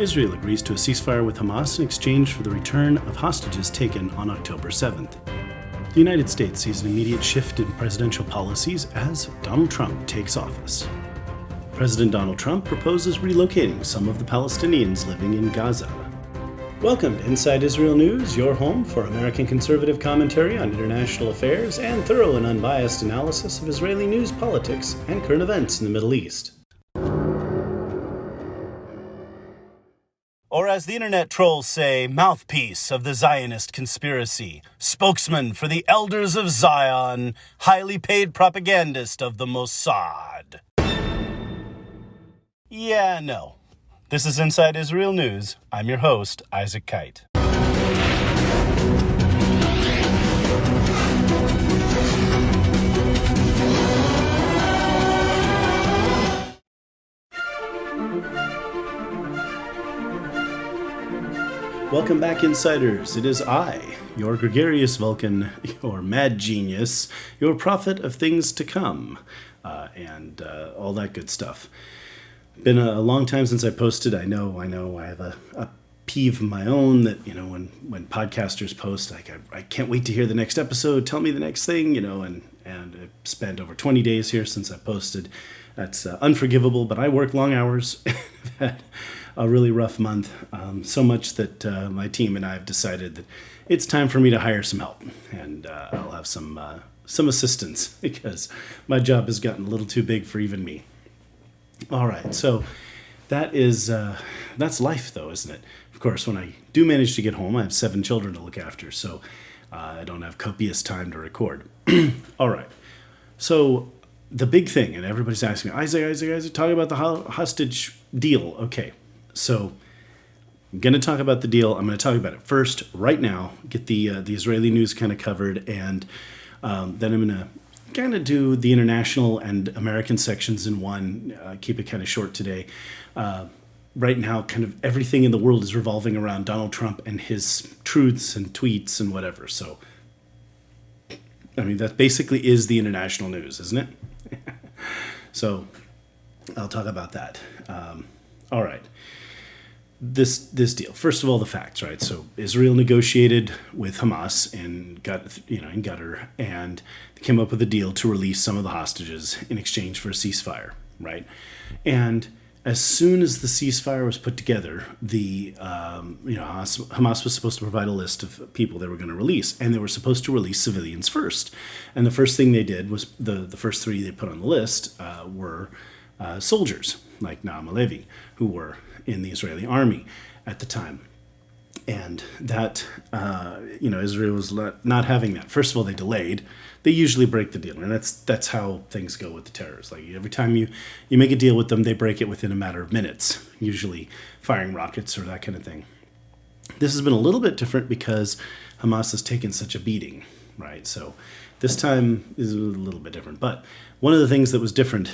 Israel agrees to a ceasefire with Hamas in exchange for the return of hostages taken on October 7th. The United States sees an immediate shift in presidential policies as Donald Trump takes office. President Donald Trump proposes relocating some of the Palestinians living in Gaza. Welcome to Inside Israel News, your home for American conservative commentary on international affairs and thorough and unbiased analysis of Israeli news, politics, and current events in the Middle East. Or as the internet trolls say, mouthpiece of the Zionist conspiracy, spokesman for the elders of Zion, highly paid propagandist of the Mossad. Yeah, no. This is Inside Israel News. I'm your host, Mensch-Kight. Welcome back, Insiders. It is I, your gregarious Vulcan, your mad genius, your prophet of things to come, and all that good stuff. Been a long time since I posted. I know. I have a peeve of my own that, when podcasters post, I can't wait to hear the next episode. Tell me the next thing, and I've spent over 20 days here since I posted. That's unforgivable, but I work long hours. Had a really rough month, so much that my team and I have decided that it's time for me to hire some help, and I'll have some assistance because my job has gotten a little too big for even me. All right, so that's life, though, isn't it? Of course, when I do manage to get home, I have 7 children to look after, so I don't have copious time to record. All right, so the big thing, and everybody's asking me, Isaac, talk about the hostage deal. Okay, so I'm going to talk about the deal. I'm going to talk about it first, right now, get the Israeli news kind of covered, and then I'm going to kind of do the international and American sections in one, keep it kind of short today. Right now, kind of everything in the world is revolving around Donald Trump and his truths and tweets and whatever. So, I mean, that basically is the international news, isn't it? So, I'll talk about that. All right. This deal. First of all, the facts, right? So Israel negotiated with Hamas in Qatar, and they came up with a deal to release some of the hostages in exchange for a ceasefire, right? And as soon as the ceasefire was put together, Hamas was supposed to provide a list of people they were going to release, and they were supposed to release civilians first. And the first thing they did was the first 3 they put on the list were soldiers like Naam Halevi, who were in the Israeli army at the time. And that, Israel was not having that. First of all, they delayed. They usually break the deal. And that's how things go with the terrorists. Like every time you make a deal with them, they break it within a matter of minutes, usually firing rockets or that kind of thing. This has been a little bit different because Hamas has taken such a beating, right? So this time is a little bit different. But one of the things that was different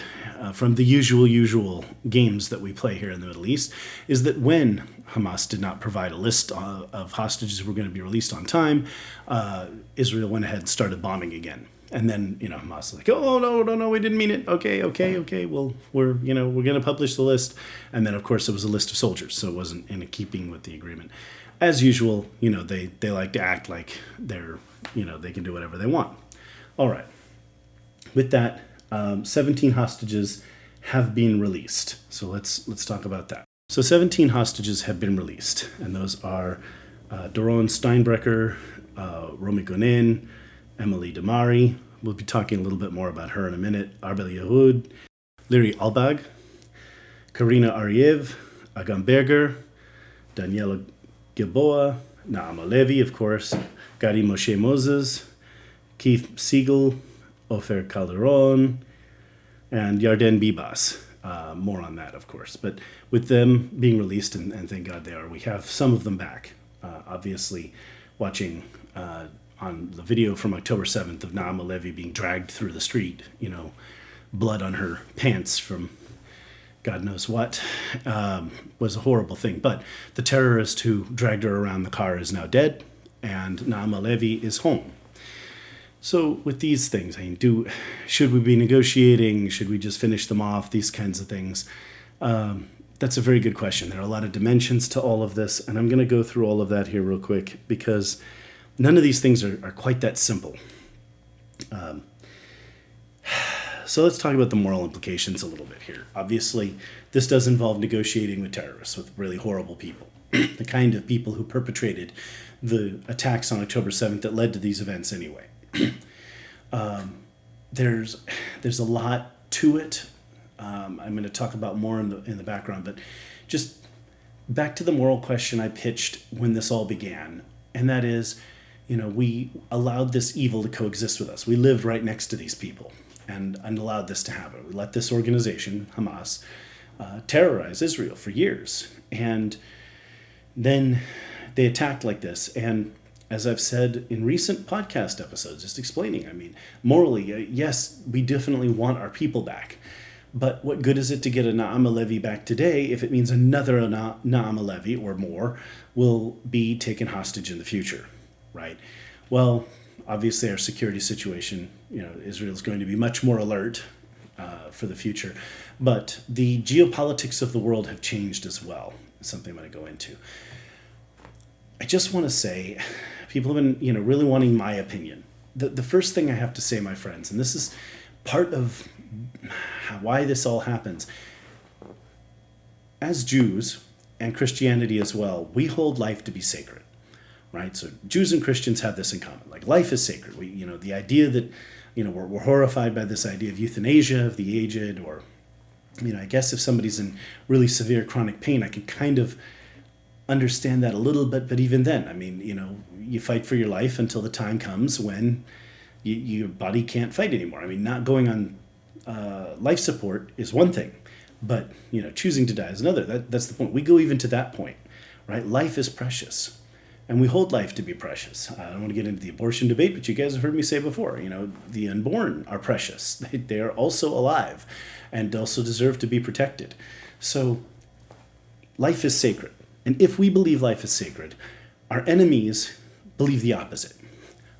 from the usual games that we play here in the Middle East is that when Hamas did not provide a list of hostages who were going to be released on time, Israel went ahead and started bombing again. And then, Hamas was like, oh, no, we didn't mean it. Okay. Well, we're going to publish the list. And then, of course, it was a list of soldiers, so it wasn't in keeping with the agreement. As usual, they like to act like they're, they can do whatever they want. All right. With that, 17 hostages have been released. So let's talk about that. So 17 hostages have been released, and those are Doron Steinbrecher, Romy Gonen, Emily Damari. We'll be talking a little bit more about her in a minute. Arbel Yehud, Liri Albag, Karina Ariev, Agam Berger, Daniela Gilboa, Naam Halevi, of course, Gadi Moshe Moses, Keith Siegel, Ofer Calderon, and Yarden Bibas. More on that, of course. But with them being released, and thank God they are, we have some of them back. Obviously, watching on the video from October 7th of Naam Halevi being dragged through the street, blood on her pants from God knows what, was a horrible thing. But the terrorist who dragged her around the car is now dead, and Naam Halevi is home. So with these things, should we be negotiating? Should we just finish them off? These kinds of things. That's a very good question. There are a lot of dimensions to all of this, and I'm going to go through all of that here real quick because none of these things are quite that simple. So let's talk about the moral implications a little bit here. Obviously, this does involve negotiating with terrorists, with really horrible people, the kind of people who perpetrated the attacks on October 7th that led to these events anyway. There's a lot to it. I'm going to talk about more in the background, but just back to the moral question I pitched when this all began, and that is, we allowed this evil to coexist with us. We lived right next to these people and allowed this to happen. We let this organization, Hamas, terrorize Israel for years, and then they attacked like this. And as I've said in recent podcast episodes, just explaining, morally, yes, we definitely want our people back. But what good is it to get a Na'am Alevi back today if it means another Na'am Alevi or more will be taken hostage in the future, right? Well, obviously our security situation, Israel is going to be much more alert for the future. But the geopolitics of the world have changed as well. It's something I'm going to go into. I just want to say, people have been, really wanting my opinion. The first thing I have to say, my friends, and this is part of why this all happens. As Jews, and Christianity as well, we hold life to be sacred, right? So Jews and Christians have this in common. Like, life is sacred. We, the idea that, we're horrified by this idea of euthanasia, of the aged, or, I guess if somebody's in really severe chronic pain, I can kind of understand that a little bit. But even then, you fight for your life until the time comes when your body can't fight anymore. Not going on life support is one thing, but choosing to die is another. That's the point. We go even to that point, right? Life is precious, and we hold life to be precious. I don't want to get into the abortion debate, but you guys have heard me say before, the unborn are precious. They are also alive and also deserve to be protected. So life is sacred. And if we believe life is sacred, our enemies believe the opposite,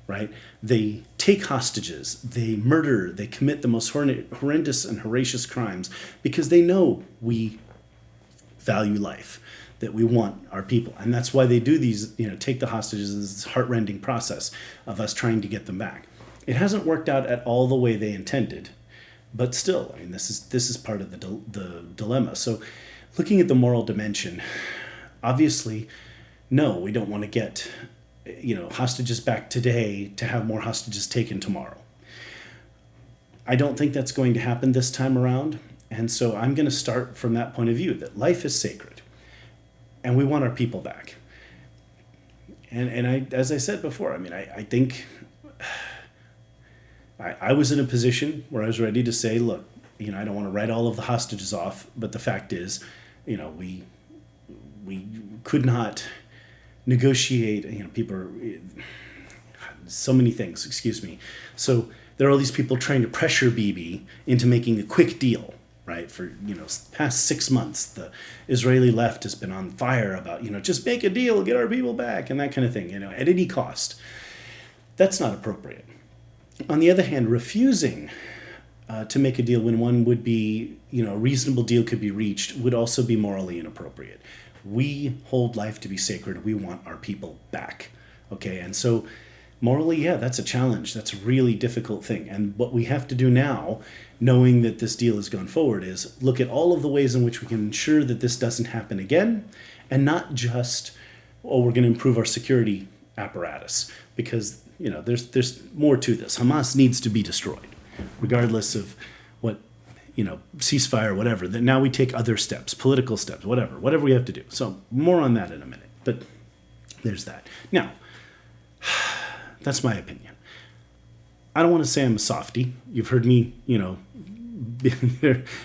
right? They take hostages, they murder, they commit the most horrendous and horrendous crimes because they know we value life, that we want our people. And that's why they do these, take the hostages, this heart-rending process of us trying to get them back. It hasn't worked out at all the way they intended, but still, this is part of the dilemma. So looking at the moral dimension, obviously, no, we don't want to get hostages back today to have more hostages taken tomorrow. I don't think that's going to happen this time around. And so I'm going to start from that point of view, that life is sacred and we want our people back. And I, as I said before, I think I was in a position where I was ready to say, look, I don't want to write all of the hostages off, but the fact is, we could not negotiate, people are, so many things, excuse me. So there are all these people trying to pressure Bibi into making a quick deal, right? For, past 6 months, the Israeli left has been on fire about, just make a deal, get our people back, and that kind of thing, at any cost. That's not appropriate. On the other hand, refusing to make a deal when one would be, a reasonable deal could be reached would also be morally inappropriate. We hold life to be sacred. We want our people back. Okay, and so morally, yeah, that's a challenge. That's a really difficult thing. And what we have to do now, knowing that this deal has gone forward, is look at all of the ways in which we can ensure that this doesn't happen again, and not just, we're going to improve our security apparatus, because there's more to this. Hamas needs to be destroyed, regardless of what, ceasefire, whatever. That now we take other steps, political steps, whatever we have to do. So more on that in a minute. But there's that. Now, that's my opinion. I don't want to say I'm a softie. You've heard me,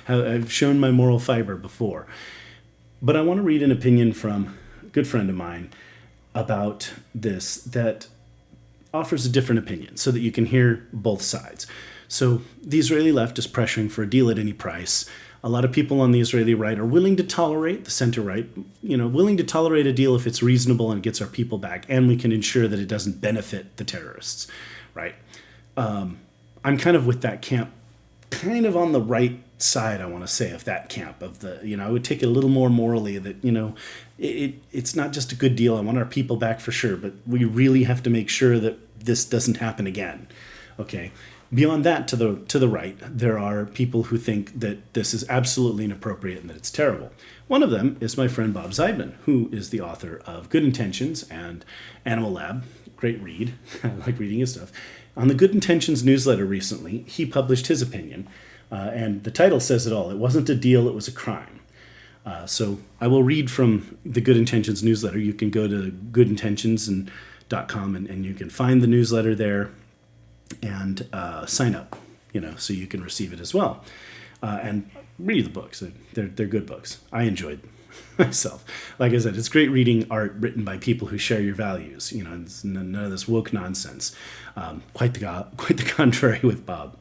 I've shown my moral fiber before. But I want to read an opinion from a good friend of mine about this that offers a different opinion so that you can hear both sides. So the Israeli left is pressuring for a deal at any price. A lot of people on the Israeli right are willing to tolerate, the center right, willing to tolerate a deal if it's reasonable and gets our people back, and we can ensure that it doesn't benefit the terrorists, right? I'm kind of with that camp kind of on the right side, I want to say, of that camp of the, I would take it a little more morally that, it's not just a good deal. I want our people back for sure, but we really have to make sure that this doesn't happen again. Okay. Beyond that, to the right, there are people who think that this is absolutely inappropriate and that it's terrible. One of them is my friend Bob Zeidman, who is the author of Good Intentions and Animal Lab. Great read. I like reading his stuff. On the Good Intentions newsletter recently, he published his opinion, and the title says it all. It wasn't a deal, it was a crime. So I will read from the Good Intentions newsletter. You can go to goodintentions.com and you can find the newsletter there and sign up, so you can receive it as well. And read the books. They're good books. I enjoyed myself. Like I said, it's great reading art written by people who share your values. It's none of this woke nonsense. Quite the contrary with Bob.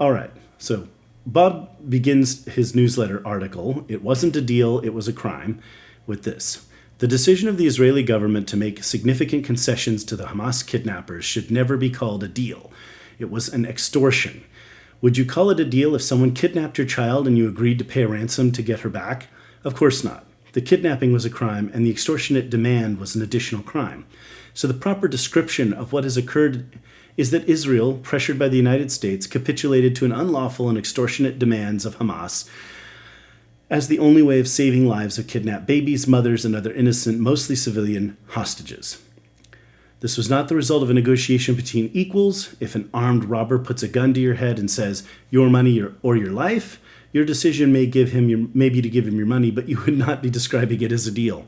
All right, so Bob begins his newsletter article, "It wasn't a deal, it was a crime," with this: "The decision of the Israeli government to make significant concessions to the Hamas kidnappers should never be called a deal. It was an extortion. Would you call it a deal if someone kidnapped your child and you agreed to pay a ransom to get her back? Of course not. The kidnapping was a crime, and the extortionate demand was an additional crime. So the proper description of what has occurred is that Israel, pressured by the United States, capitulated to an unlawful and extortionate demands of Hamas as the only way of saving lives of kidnapped babies, mothers, and other innocent, mostly civilian, hostages. This was not the result of a negotiation between equals. If an armed robber puts a gun to your head and says, 'Your money or your life,' your decision may be to give him your money, but you would not be describing it as a deal,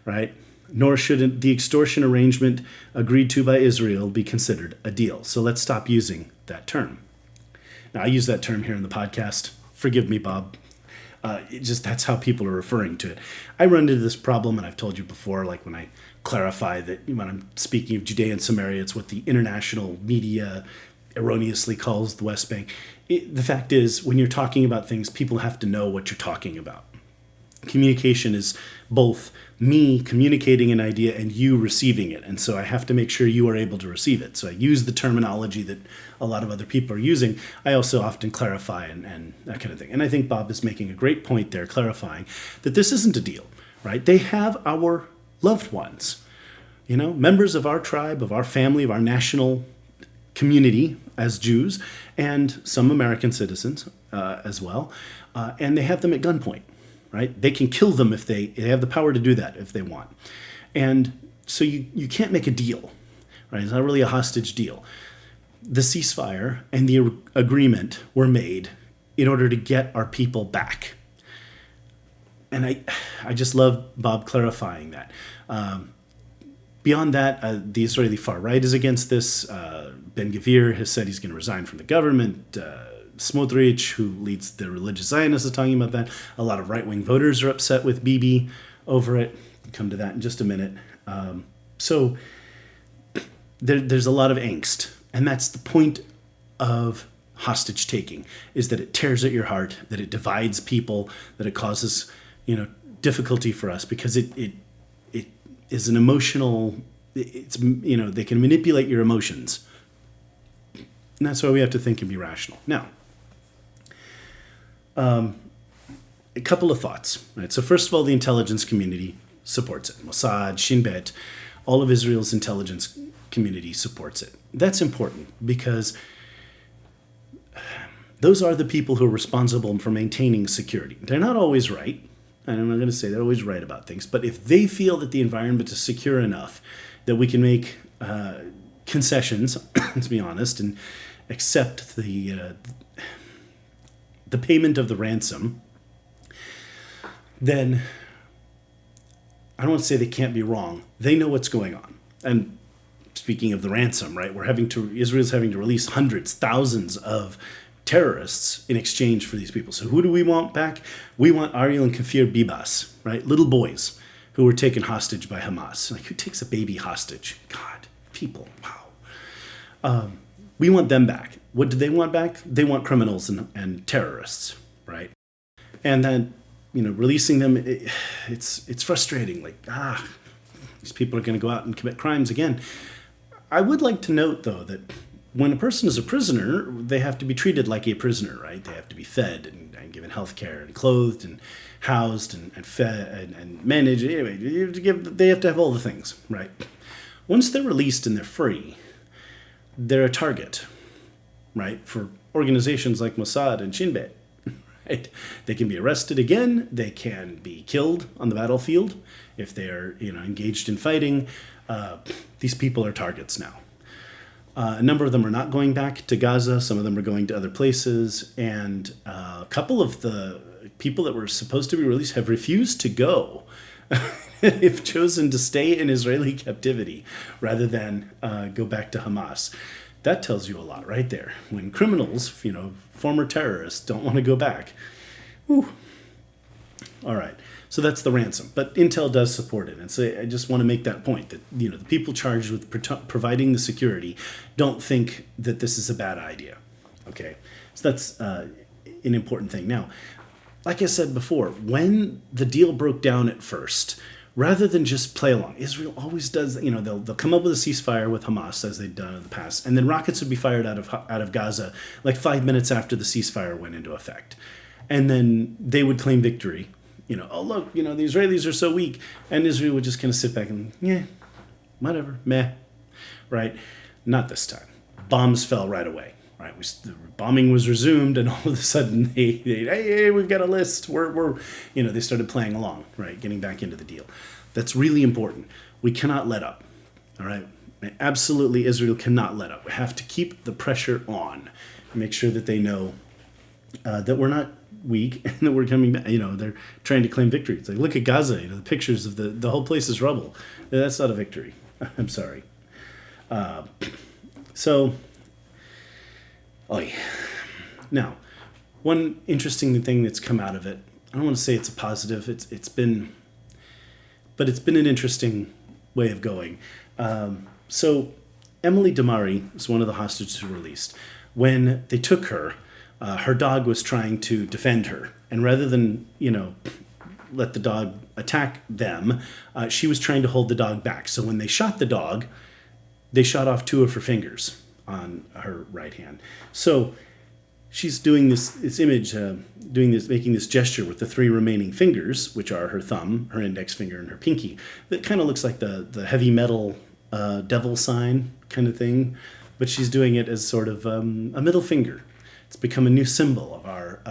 right? Nor should the extortion arrangement agreed to by Israel be considered a deal." So let's stop using that term. Now, I use that term here in the podcast. Forgive me, Bob. That's how people are referring to it. I run into this problem, and I've told you before, like when I clarify that when I'm speaking of Judea and Samaria, it's what the international media erroneously calls the West Bank. The fact is, when you're talking about things, people have to know what you're talking about. Communication is both me communicating an idea and you receiving it. And so I have to make sure you are able to receive it. So I use the terminology that a lot of other people are using. I also often clarify and that kind of thing. And I think Bob is making a great point there, clarifying that this isn't a deal, right? They have our loved ones, members of our tribe, of our family, of our national community as Jews, and some American citizens as well. And they have them at gunpoint. Right? They can kill them if they have the power to do that if they want. And so you can't make a deal, right? It's not really a hostage deal. The ceasefire and the agreement were made in order to get our people back. And I just love Bob clarifying that. Beyond that, the Israeli far right is against this. Ben-Gvir has said he's going to resign from the government. Smotrich, who leads the religious Zionists, is talking about that. A lot of right-wing voters are upset with Bibi over it. We'll come to that in just a minute. So there's a lot of angst. And that's the point of hostage taking, is that it tears at your heart, that it divides people, that it causes difficulty for us because it is an emotional, they can manipulate your emotions. And that's why we have to think and be rational. Now, a couple of thoughts. Right? So first of all, the intelligence community supports it. Mossad, Shin Bet, all of Israel's intelligence community supports it. That's important because those are the people who are responsible for maintaining security. They're not always right. And I'm not going to say they're always right about things. But if they feel that the environment is secure enough that we can make concessions, to be honest, and accept the payment of the ransom, then I don't want to say they can't be wrong. They know what's going on. And speaking of the ransom, right, Israel's having to release hundreds, thousands of terrorists in exchange for these people. So who do we want back? We want Ariel and Kfir Bibas, right? Little boys who were taken hostage by Hamas. Like, who takes a baby hostage? God, people, wow. We want them back. What do they want back? They want criminals and terrorists, right? And then, releasing them, it's frustrating. Like, these people are going to go out and commit crimes again. I would like to note, though, that when a person is a prisoner, they have to be treated like a prisoner, right? They have to be fed and given health care and clothed and housed and fed and managed. Anyway, they have to have all the things, right? Once they're released and they're free, they're a target, right, for organizations like Mossad and Shin Bet. Right? They can be arrested again. They can be killed on the battlefield if they are, engaged in fighting. These people are targets now. A number of them are not going back to Gaza. Some of them are going to other places. And a couple of the people that were supposed to be released have refused to go. They've chosen to stay in Israeli captivity rather than go back to Hamas. That tells you a lot right there. When criminals, former terrorists, don't want to go back. Whew. All right. So that's the ransom. But Intel does support it. And so I just want to make that point that, the people charged with providing the security don't think that this is a bad idea. Okay. So that's an important thing. Now, like I said before, when the deal broke down at first, rather than just play along, Israel always does, they'll come up with a ceasefire with Hamas, as they've done in the past, and then rockets would be fired out of Gaza like 5 minutes after the ceasefire went into effect. And then they would claim victory. Oh, look, the Israelis are so weak. And Israel would just kind of sit back and, yeah, whatever, meh, right? Not this time. Bombs fell right away, right? The bombing was resumed, and all of a sudden, hey, we've got a list. They started playing along, right? Getting back into the deal. That's really important. We cannot let up, all right? Absolutely, Israel cannot let up. We have to keep the pressure on. Make sure that they know that we're not weak and that we're coming back. They're trying to claim victory. It's like, look at Gaza. The pictures of the whole place is rubble. That's not a victory. I'm sorry. Now, one interesting thing that's come out of it, I don't want to say it's a positive. It's been an interesting way of going. So Emily Damari is one of the hostages who were released. When they took her, her dog was trying to defend her. And rather than, let the dog attack them, she was trying to hold the dog back. So when they shot the dog, they shot off 2 of her fingers on her right hand. So she's doing this image, making this gesture with the 3 remaining fingers, which are her thumb, her index finger, and her pinky. That kind of looks like the heavy metal devil sign kind of thing. But she's doing it as sort of a middle finger. It's become a new symbol of our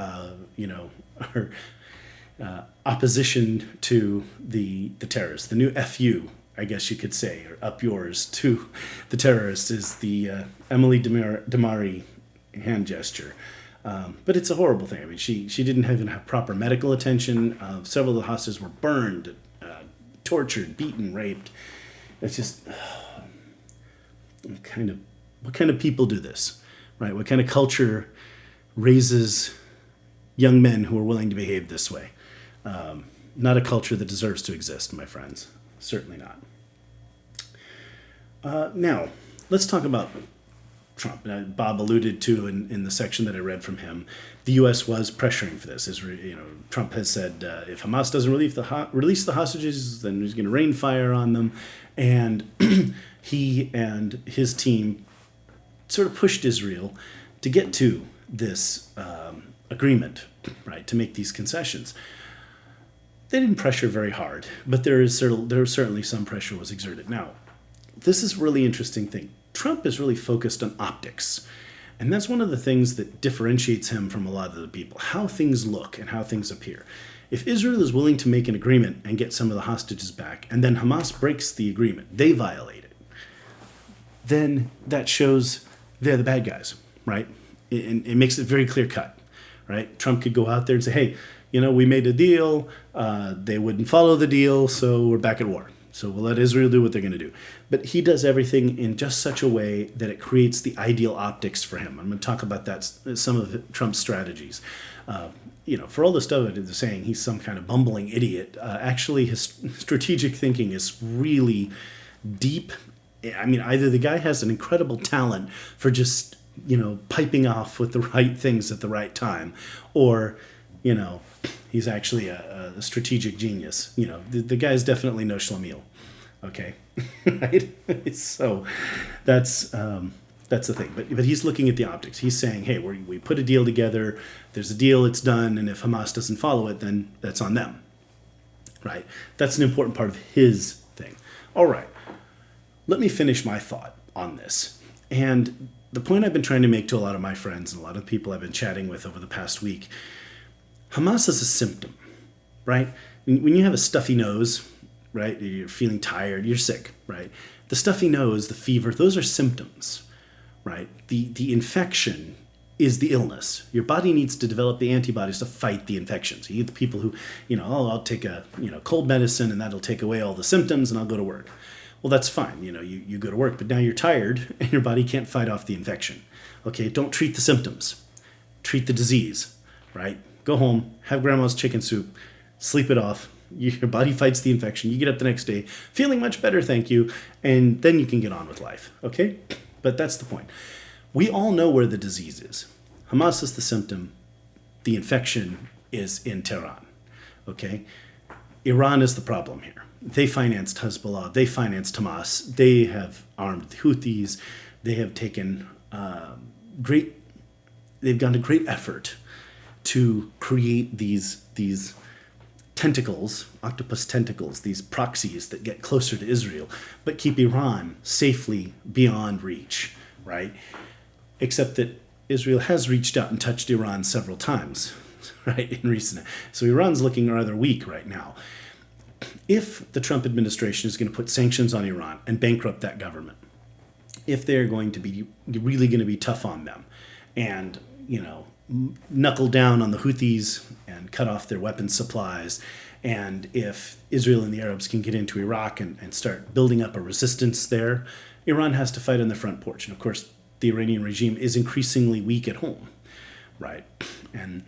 opposition to the terrorists. The new FU, I guess you could say, or up yours to the terrorists, is the Emily Damari hand gesture. But it's a horrible thing. I mean, she didn't even have proper medical attention. Several of the hostages were burned, tortured, beaten, raped. It's just what kind of people do this, right? What kind of culture raises young men who are willing to behave this way? Not a culture that deserves to exist, my friends. Certainly not. Now, let's talk about Trump. Bob alluded to in the section that I read from him, the U.S. was pressuring for this. Trump has said if Hamas doesn't release the hostages, then he's going to rain fire on them. And he and his team sort of pushed Israel to get to this agreement, right, to make these concessions. They didn't pressure very hard, but there certainly some pressure was exerted. Now, this is a really interesting thing. Trump is really focused on optics, and that's one of the things that differentiates him from a lot of the people, how things look and how things appear. If Israel is willing to make an agreement and get some of the hostages back, and then Hamas breaks the agreement, they violate it, then that shows they're the bad guys, right? It makes it very clear cut, right? Trump could go out there and say, hey, we made a deal, they wouldn't follow the deal, so we're back at war. So we'll let Israel do what they're going to do. But he does everything in just such a way that it creates the ideal optics for him. I'm going to talk about that, some of Trump's strategies. For all the stuff that they're saying he's some kind of bumbling idiot, actually his strategic thinking is really deep. I mean, either the guy has an incredible talent for just, piping off with the right things at the right time, or, he's actually a strategic genius. The guy's definitely no schlemiel. Okay. Right? So that's That's the thing. But he's looking at the optics. He's saying, hey, we put a deal together. There's a deal. It's done. And if Hamas doesn't follow it, then that's on them. Right? That's an important part of his thing. All right. Let me finish my thought on this. And the point I've been trying to make to a lot of my friends and a lot of people I've been chatting with over the past week, Hamas is a symptom, right? When you have a stuffy nose, right, you're feeling tired, you're sick, right? The stuffy nose, the fever, those are symptoms, right? The infection is the illness. Your body needs to develop the antibodies to fight the infections. You get the people who, I'll take a, cold medicine and that'll take away all the symptoms and I'll go to work. Well, that's fine. You go to work, but now you're tired and your body can't fight off the infection. Okay, don't treat the symptoms. Treat the disease, right? Go home, have grandma's chicken soup, sleep it off. Your body fights the infection. You get up the next day feeling much better, thank you, and then you can get on with life, okay? But that's the point. We all know where the disease is. Hamas is the symptom. The infection is in Tehran, okay? Iran is the problem here. They financed Hezbollah. They financed Hamas. They have armed the Houthis. They have taken they've gone to great effort to create these tentacles, octopus tentacles, these proxies that get closer to Israel, but keep Iran safely beyond reach, right? Except that Israel has reached out and touched Iran several times, right, in recent. So Iran's looking rather weak right now. If the Trump administration is going to put sanctions on Iran and bankrupt that government, if they're going to be really going to be tough on them and, knuckle down on the Houthis and cut off their weapons supplies, and if Israel and the Arabs can get into Iraq and start building up a resistance there, Iran has to fight on the front porch. And of course, the Iranian regime is increasingly weak at home, right? And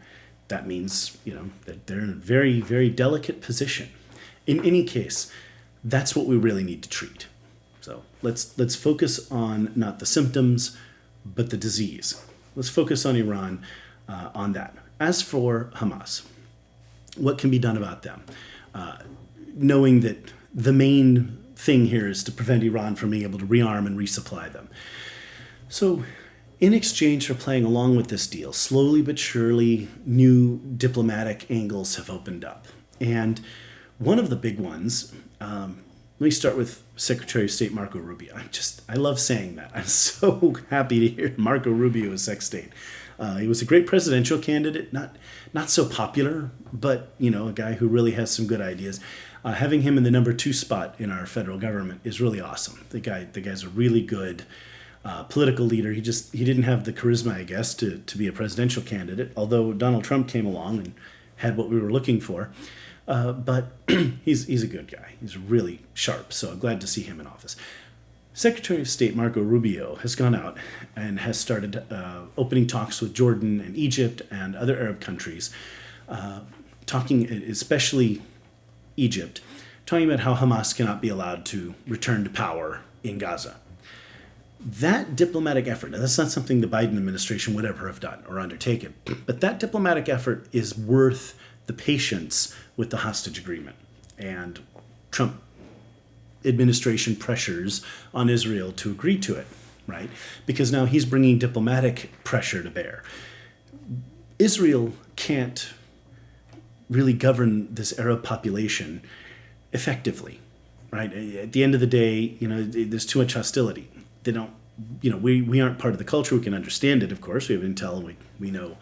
that means, that they're in a very, very delicate position. In any case, that's what we really need to treat. So let's focus on not the symptoms, but the disease. Let's focus on Iran, on that. As for Hamas, what can be done about them? Knowing that the main thing here is to prevent Iran from being able to rearm and resupply them. So in exchange for playing along with this deal, slowly but surely, new diplomatic angles have opened up. And one of the big ones, let me start with Secretary of State Marco Rubio. I love saying that. I'm so happy to hear Marco Rubio is Sec State. He was a great presidential candidate, not so popular, but a guy who really has some good ideas. Having him in the number 2 spot in our federal government is really awesome. The guy's a really good political leader. He didn't have the charisma, I guess, to be a presidential candidate. Although Donald Trump came along and had what we were looking for. But he's a good guy. He's really sharp, so I'm glad to see him in office. Secretary of State Marco Rubio has gone out and has started opening talks with Jordan and Egypt and other Arab countries, talking, especially Egypt, talking about how Hamas cannot be allowed to return to power in Gaza. That diplomatic effort, now that's not something the Biden administration would ever have done or undertaken, but that diplomatic effort is worth the patience with the hostage agreement. And Trump administration pressures on Israel to agree to it, right? Because now he's bringing diplomatic pressure to bear. Israel can't really govern this Arab population effectively, right? At the end of the day, there's too much hostility. They don't, we aren't part of the culture. We can understand it, of course. We have intel and we know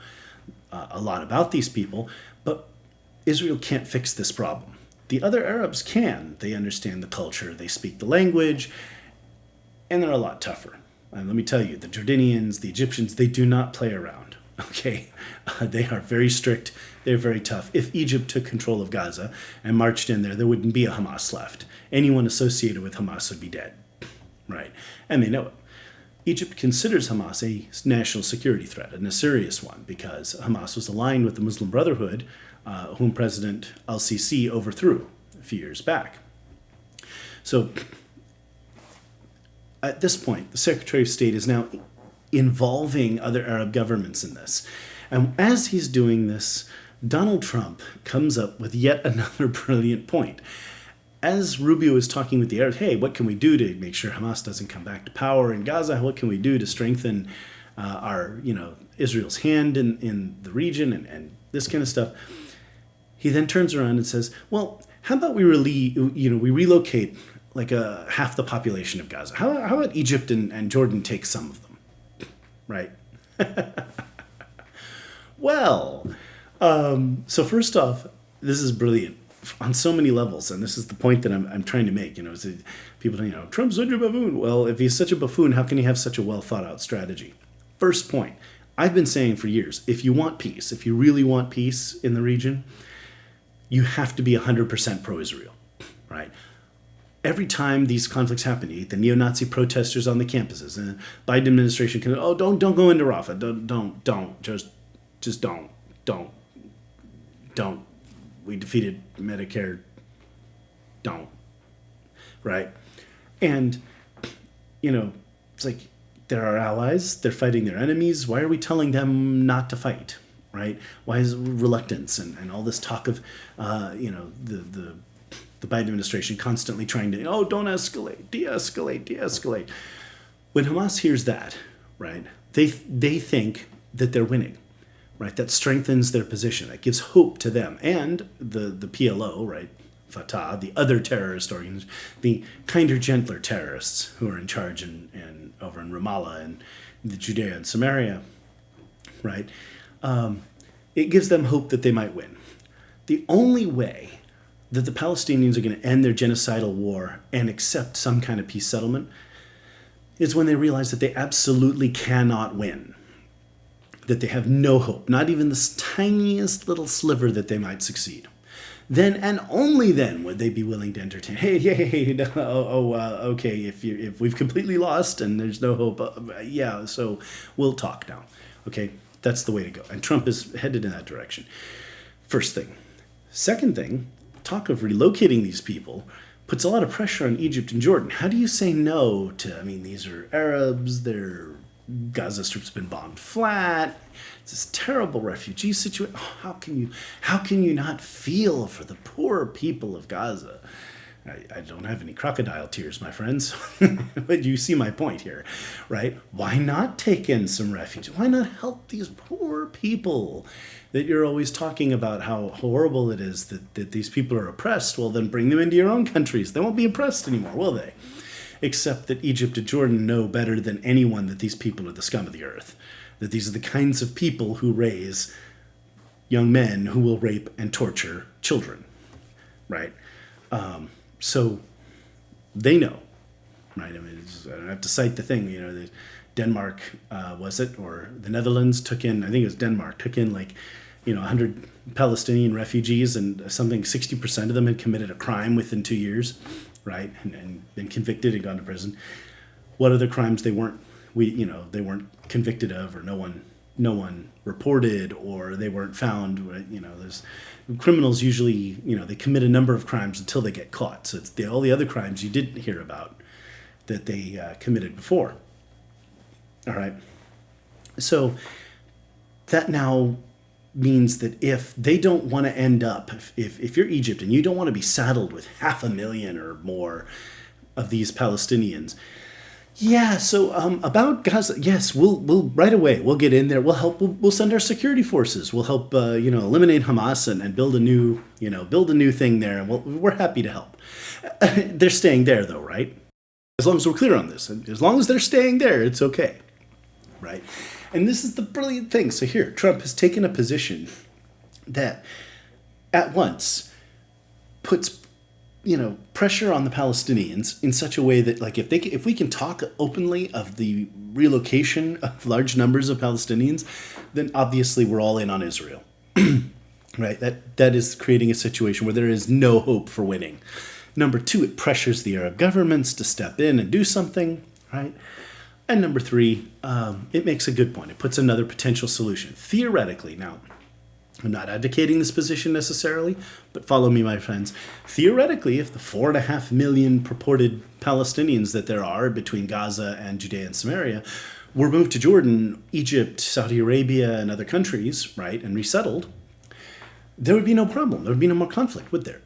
a lot about these people, but Israel can't fix this problem. The other Arabs can. They understand the culture, they speak the language, and they're a lot tougher. And let me tell you, the Jordanians, the Egyptians, they do not play around, okay? They are very strict, they're very tough. If Egypt took control of Gaza and marched in there wouldn't be a Hamas left. Anyone associated with Hamas would be dead, right? And they know it. Egypt considers Hamas a national security threat, and a serious one, because Hamas was aligned with the Muslim Brotherhood, whom President al-Sisi overthrew a few years back. So at this point, the Secretary of State is now involving other Arab governments in this. And as he's doing this, Donald Trump comes up with yet another brilliant point. as Rubio is talking with the Arabs, hey, what can we do to make sure Hamas doesn't come back to power in Gaza? What can we do to strengthen Israel's hand in the region and this kind of stuff? He then turns around and says, well, how about we relocate like half the population of Gaza? How about Egypt and Jordan take some of them, right? Well, so first off, this is brilliant on so many levels, and this is the point that I'm trying to make. People, Trump's such a buffoon. Well, if he's such a buffoon, how can he have such a well thought out strategy? First point, I've been saying for years, if you want peace, if you really want peace in the region, you have to be 100% pro-Israel, right? Every time these conflicts happen, the neo-Nazi protesters on the campuses, and the Biden administration can, don't go into Rafah, just don't. We defeated Medicare, don't, right? And, it's like, they're our allies, they're fighting their enemies, why are we telling them not to fight, right? Why is reluctance and all this talk of, the Biden administration constantly trying to, don't escalate, de-escalate. When Hamas hears that, right, they think that they're winning, right? That strengthens their position. That gives hope to them. And the PLO, right, Fatah, the other terrorist organization, the kinder, gentler terrorists who are in charge and over in Ramallah and the Judea and Samaria, right? It gives them hope that they might win. The only way that the Palestinians are going to end their genocidal war and accept some kind of peace settlement is when they realize that they absolutely cannot win. That they have no hope, not even the tiniest little sliver that they might succeed. Then and only then would they be willing to entertain. Okay, if we've completely lost and there's no hope, so we'll talk now. Okay, that's the way to go. And Trump is headed in that direction. First thing. Second thing, talk of relocating these people puts a lot of pressure on Egypt and Jordan. How do you say no to, these are Arabs, Gaza Strip's been bombed flat. It's this terrible refugee situation. How can you not feel for the poor people of Gaza? I don't have any crocodile tears, my friends, but you see my point here, right? Why not take in some refugees? Why not help these poor people that you're always talking about how horrible it is that these people are oppressed? Well, then bring them into your own countries. They won't be oppressed anymore, will they? Except that Egypt and Jordan know better than anyone that these people are the scum of the earth. That these are the kinds of people who raise young men who will rape and torture children, right? So they know, right? I don't have to cite the thing, that Denmark, or the Netherlands took in, I think it was Denmark, took in 100 Palestinian refugees, and something 60% of them had committed a crime within 2 years. Right, and been convicted and gone to prison. What other crimes they weren't convicted of, or no one reported, or they weren't found. There's criminals usually, they commit a number of crimes until they get caught. So it's all the other crimes you didn't hear about that they committed before. All right, so that now means that if they don't want to end up, if you're Egypt and you don't want to be saddled with 500,000 or more of these Palestinians, so about Gaza, yes, we'll right away, we'll get in there, we'll help, we'll send our security forces, we'll help, eliminate Hamas and build a new thing there, and we're happy to help. They're staying there though, right? As long as we're clear on this, as long as they're staying there, it's okay, right? And this is the brilliant thing. So here, Trump has taken a position that at once puts, pressure on the Palestinians in such a way that, if we can talk openly of the relocation of large numbers of Palestinians, then obviously we're all in on Israel, right? That is creating a situation where there is no hope for winning. Number two, it pressures the Arab governments to step in and do something, right? And number three, it makes a good point. It puts another potential solution. Theoretically, now, I'm not advocating this position necessarily, but follow me, my friends. Theoretically, if the 4.5 million purported Palestinians that there are between Gaza and Judea and Samaria were moved to Jordan, Egypt, Saudi Arabia, and other countries, right, and resettled, there would be no problem. There would be no more conflict, would there?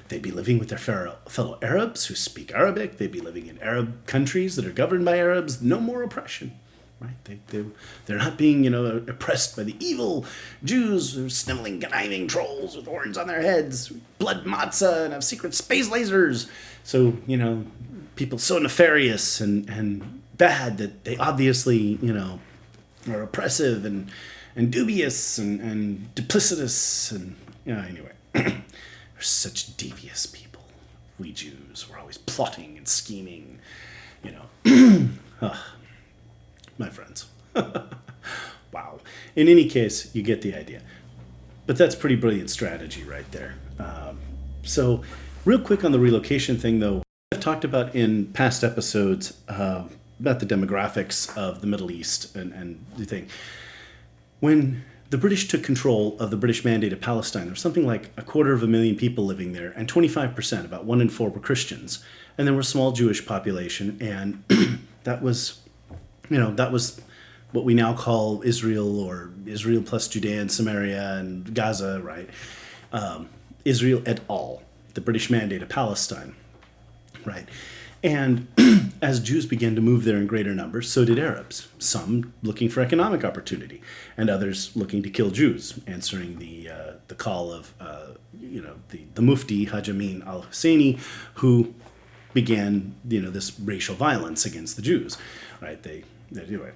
They'd be living with their fellow Arabs who speak Arabic. They'd be living in Arab countries that are governed by Arabs. No more oppression, right? They're not being, oppressed by the evil Jews who are sniveling, conniving trolls with horns on their heads, blood matzah, and have secret space lasers. So, people so nefarious and bad that they obviously, are oppressive and dubious and duplicitous and, anyway. We're such devious people. We Jews, we're always plotting and scheming, my friends. Wow. In any case, you get the idea. But that's pretty brilliant strategy right there. So real quick on the relocation thing, though, I've talked about in past episodes about the demographics of the Middle East and the thing. When the British took control of the British Mandate of Palestine, there was something like 250,000 people living there, and 25%, about 1 in 4, were Christians. And there was a small Jewish population, and that was what we now call Israel, or Israel plus Judea and Samaria and Gaza, right? Israel et al., the British Mandate of Palestine, right? And as Jews began to move there in greater numbers, so did Arabs, some looking for economic opportunity, and others looking to kill Jews, answering the call of the Mufti Haj Amin al-Husseini, who began this racial violence against the Jews, right? They anyway,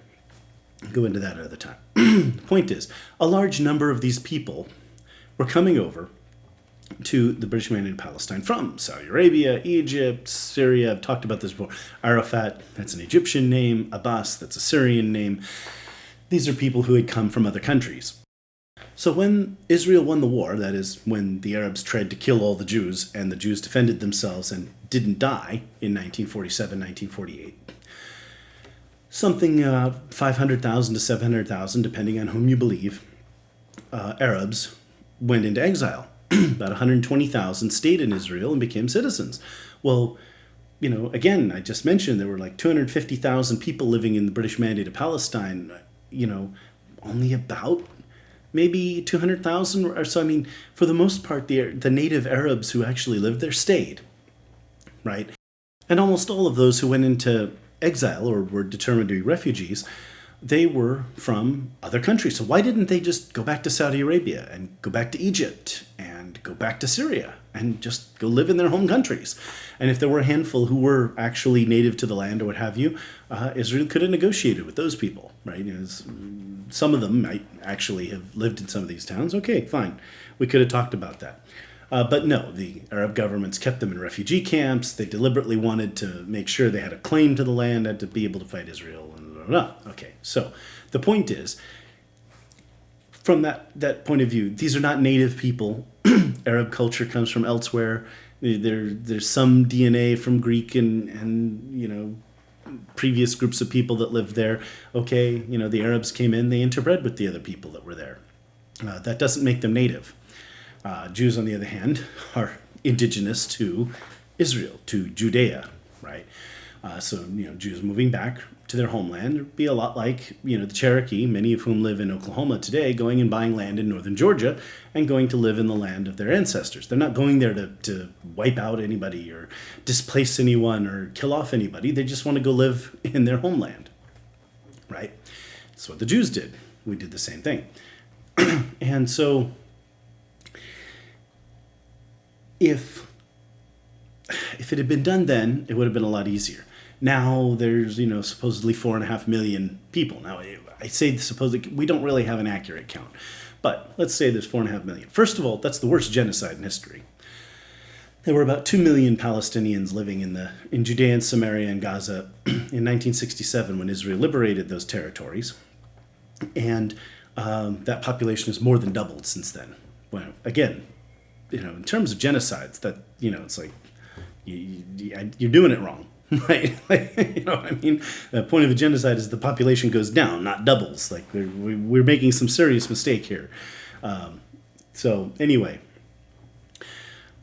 go into that another time. The point is, a large number of these people were coming over to the British Mandate of Palestine from Saudi Arabia, Egypt, Syria. I've talked about this before. Arafat, that's an Egyptian name. Abbas, that's a Syrian name. These are people who had come from other countries. So when Israel won the war, that is, when the Arabs tried to kill all the Jews and the Jews defended themselves and didn't die in 1947, 1948, something 500,000 to 700,000, depending on whom you believe, Arabs went into exile. About 120,000 stayed in Israel and became citizens. Well, again, I just mentioned there were like 250,000 people living in the British Mandate of Palestine. Only about maybe 200,000 or so. I mean, for the most part, the native Arabs who actually lived there stayed, right? And almost all of those who went into exile or were determined to be refugees, they were from other countries. So why didn't they just go back to Saudi Arabia and go back to Egypt and go back to Syria and just go live in their home countries? And if there were a handful who were actually native to the land or what have you, Israel could have negotiated with those people, right? Some of them might actually have lived in some of these towns. Okay, fine. We could have talked about that. But no, the Arab governments kept them in refugee camps. They deliberately wanted to make sure they had a claim to the land, had to be able to fight Israel. Okay, so the point is, from that point of view, these are not native people. Arab culture comes from elsewhere. There's some DNA from Greek and previous groups of people that lived there. Okay, the Arabs came in, they interbred with the other people that were there. That doesn't make them native. Jews, on the other hand, are indigenous to Israel, to Judea, right? So Jews moving back to their homeland would be a lot like, the Cherokee, many of whom live in Oklahoma today, going and buying land in northern Georgia and going to live in the land of their ancestors. They're not going there to wipe out anybody or displace anyone or kill off anybody. They just want to go live in their homeland, right? That's what the Jews did. We did the same thing. And so if it had been done then, it would have been a lot easier. Now there's, supposedly 4.5 million people. Now, I say supposedly, we don't really have an accurate count. But let's say there's 4.5 million. First of all, that's the worst genocide in history. There were about 2 million Palestinians living in Judea and Samaria and Gaza in 1967 when Israel liberated those territories. And that population has more than doubled since then. Well, again, in terms of genocides, that, it's like, you're doing it wrong. Right, you know what I mean. The point of a genocide is the population goes down, not doubles. Like we're making some serious mistake here. So anyway,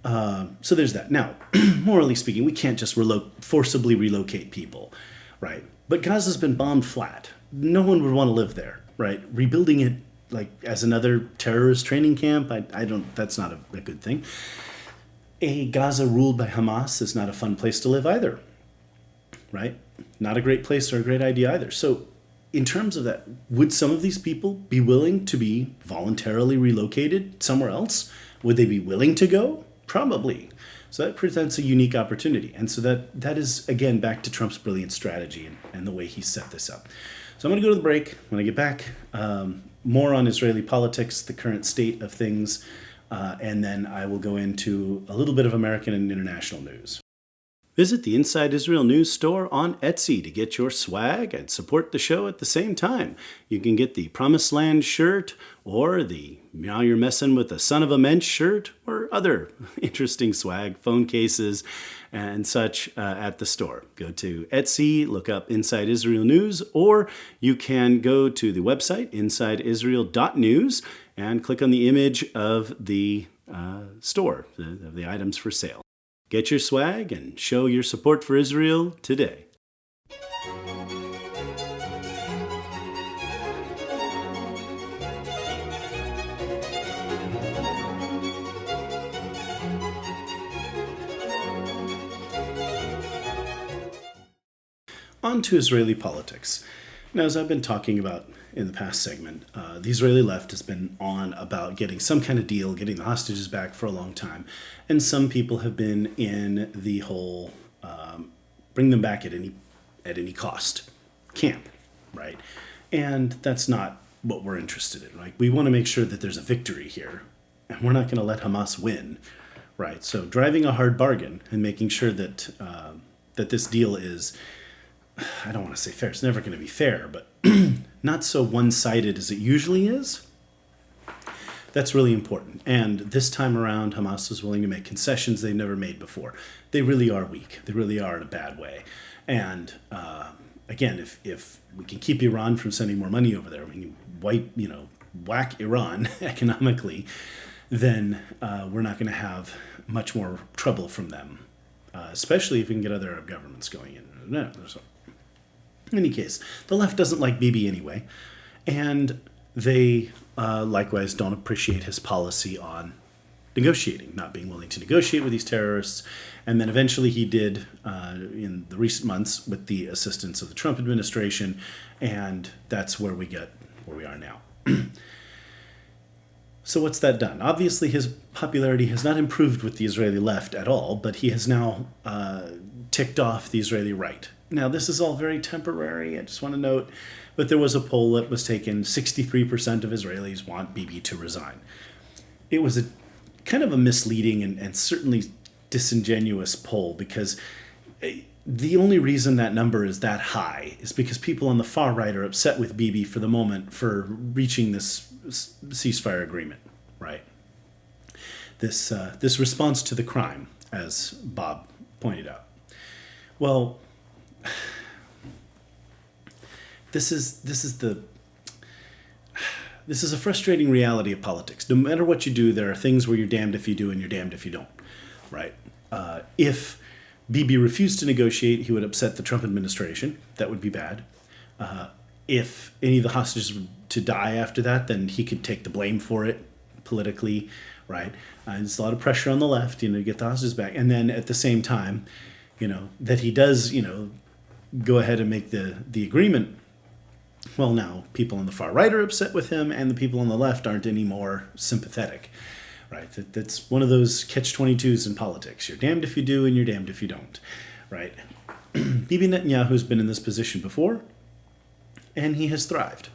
so there's that. Now, morally speaking, we can't just forcibly relocate people, right? But Gaza's been bombed flat. No one would want to live there, right? Rebuilding it like as another terrorist training camp, I don't. That's not a good thing. A Gaza ruled by Hamas is not a fun place to live either, right? Not a great place or a great idea either. So in terms of that, would some of these people be willing to be voluntarily relocated somewhere else? Would they be willing to go? Probably. So that presents a unique opportunity. And so that is, again, back to Trump's brilliant strategy and the way he set this up. So I'm going to go to the break. When I get back, more on Israeli politics, the current state of things, and then I will go into a little bit of American and international news. Visit the Inside Israel News store on Etsy to get your swag and support the show at the same time. You can get the Promised Land shirt or the Now You're Messing with the Son of a Mensch shirt or other interesting swag, phone cases, and such at the store. Go to Etsy, look up Inside Israel News, or you can go to the website, insideisrael.news, and click on the image of the store, of the items for sale. Get your swag and show your support for Israel today. On to Israeli politics. Now, as I've been talking about in the past segment, the Israeli left has been on about getting some kind of deal, getting the hostages back for a long time. And some people have been in the whole bring them back at any cost camp, right? And that's not what we're interested in, right? We want to make sure that there's a victory here, and we're not going to let Hamas win, right? So driving a hard bargain and making sure that that this deal is, I don't want to say fair, it's never going to be fair, but not so one-sided as it usually is. That's really important. And this time around, Hamas was willing to make concessions they've never made before. They really are weak. They really are in a bad way. And again, if we can keep Iran from sending more money over there, we can whack Iran economically, then we're not going to have much more trouble from them, especially if we can get other Arab governments going in. So, in any case, the left doesn't like Bibi anyway, and they likewise don't appreciate his policy on negotiating, not being willing to negotiate with these terrorists. And then eventually he did in the recent months with the assistance of the Trump administration, and that's where we are now. So what's that done? Obviously his popularity has not improved with the Israeli left at all, but he has now ticked off the Israeli right. Now, this is all very temporary, I just want to note, but there was a poll that was taken, 63% of Israelis want Bibi to resign. It was a kind of a misleading and certainly disingenuous poll, because the only reason that number is that high is because people on the far right are upset with Bibi for the moment for reaching this ceasefire agreement, right? This response to the crime, as Bob pointed out. Well, this is a frustrating reality of politics. No matter what you do, there are things where you're damned if you do and you're damned if you don't, right? If Bibi refused to negotiate, he would upset the Trump administration. That would be bad. If any of the hostages were to die after that, then he could take the blame for it politically, right? There's a lot of pressure on the left, to get the hostages back. And then at the same time, that he does, go ahead and make the agreement. Well, now people on the far right are upset with him, and the people on the left aren't any more sympathetic, right? That's one of those catch-22s in politics. You're damned if you do, and you're damned if you don't, right? Bibi Netanyahu has been in this position before, and he has thrived.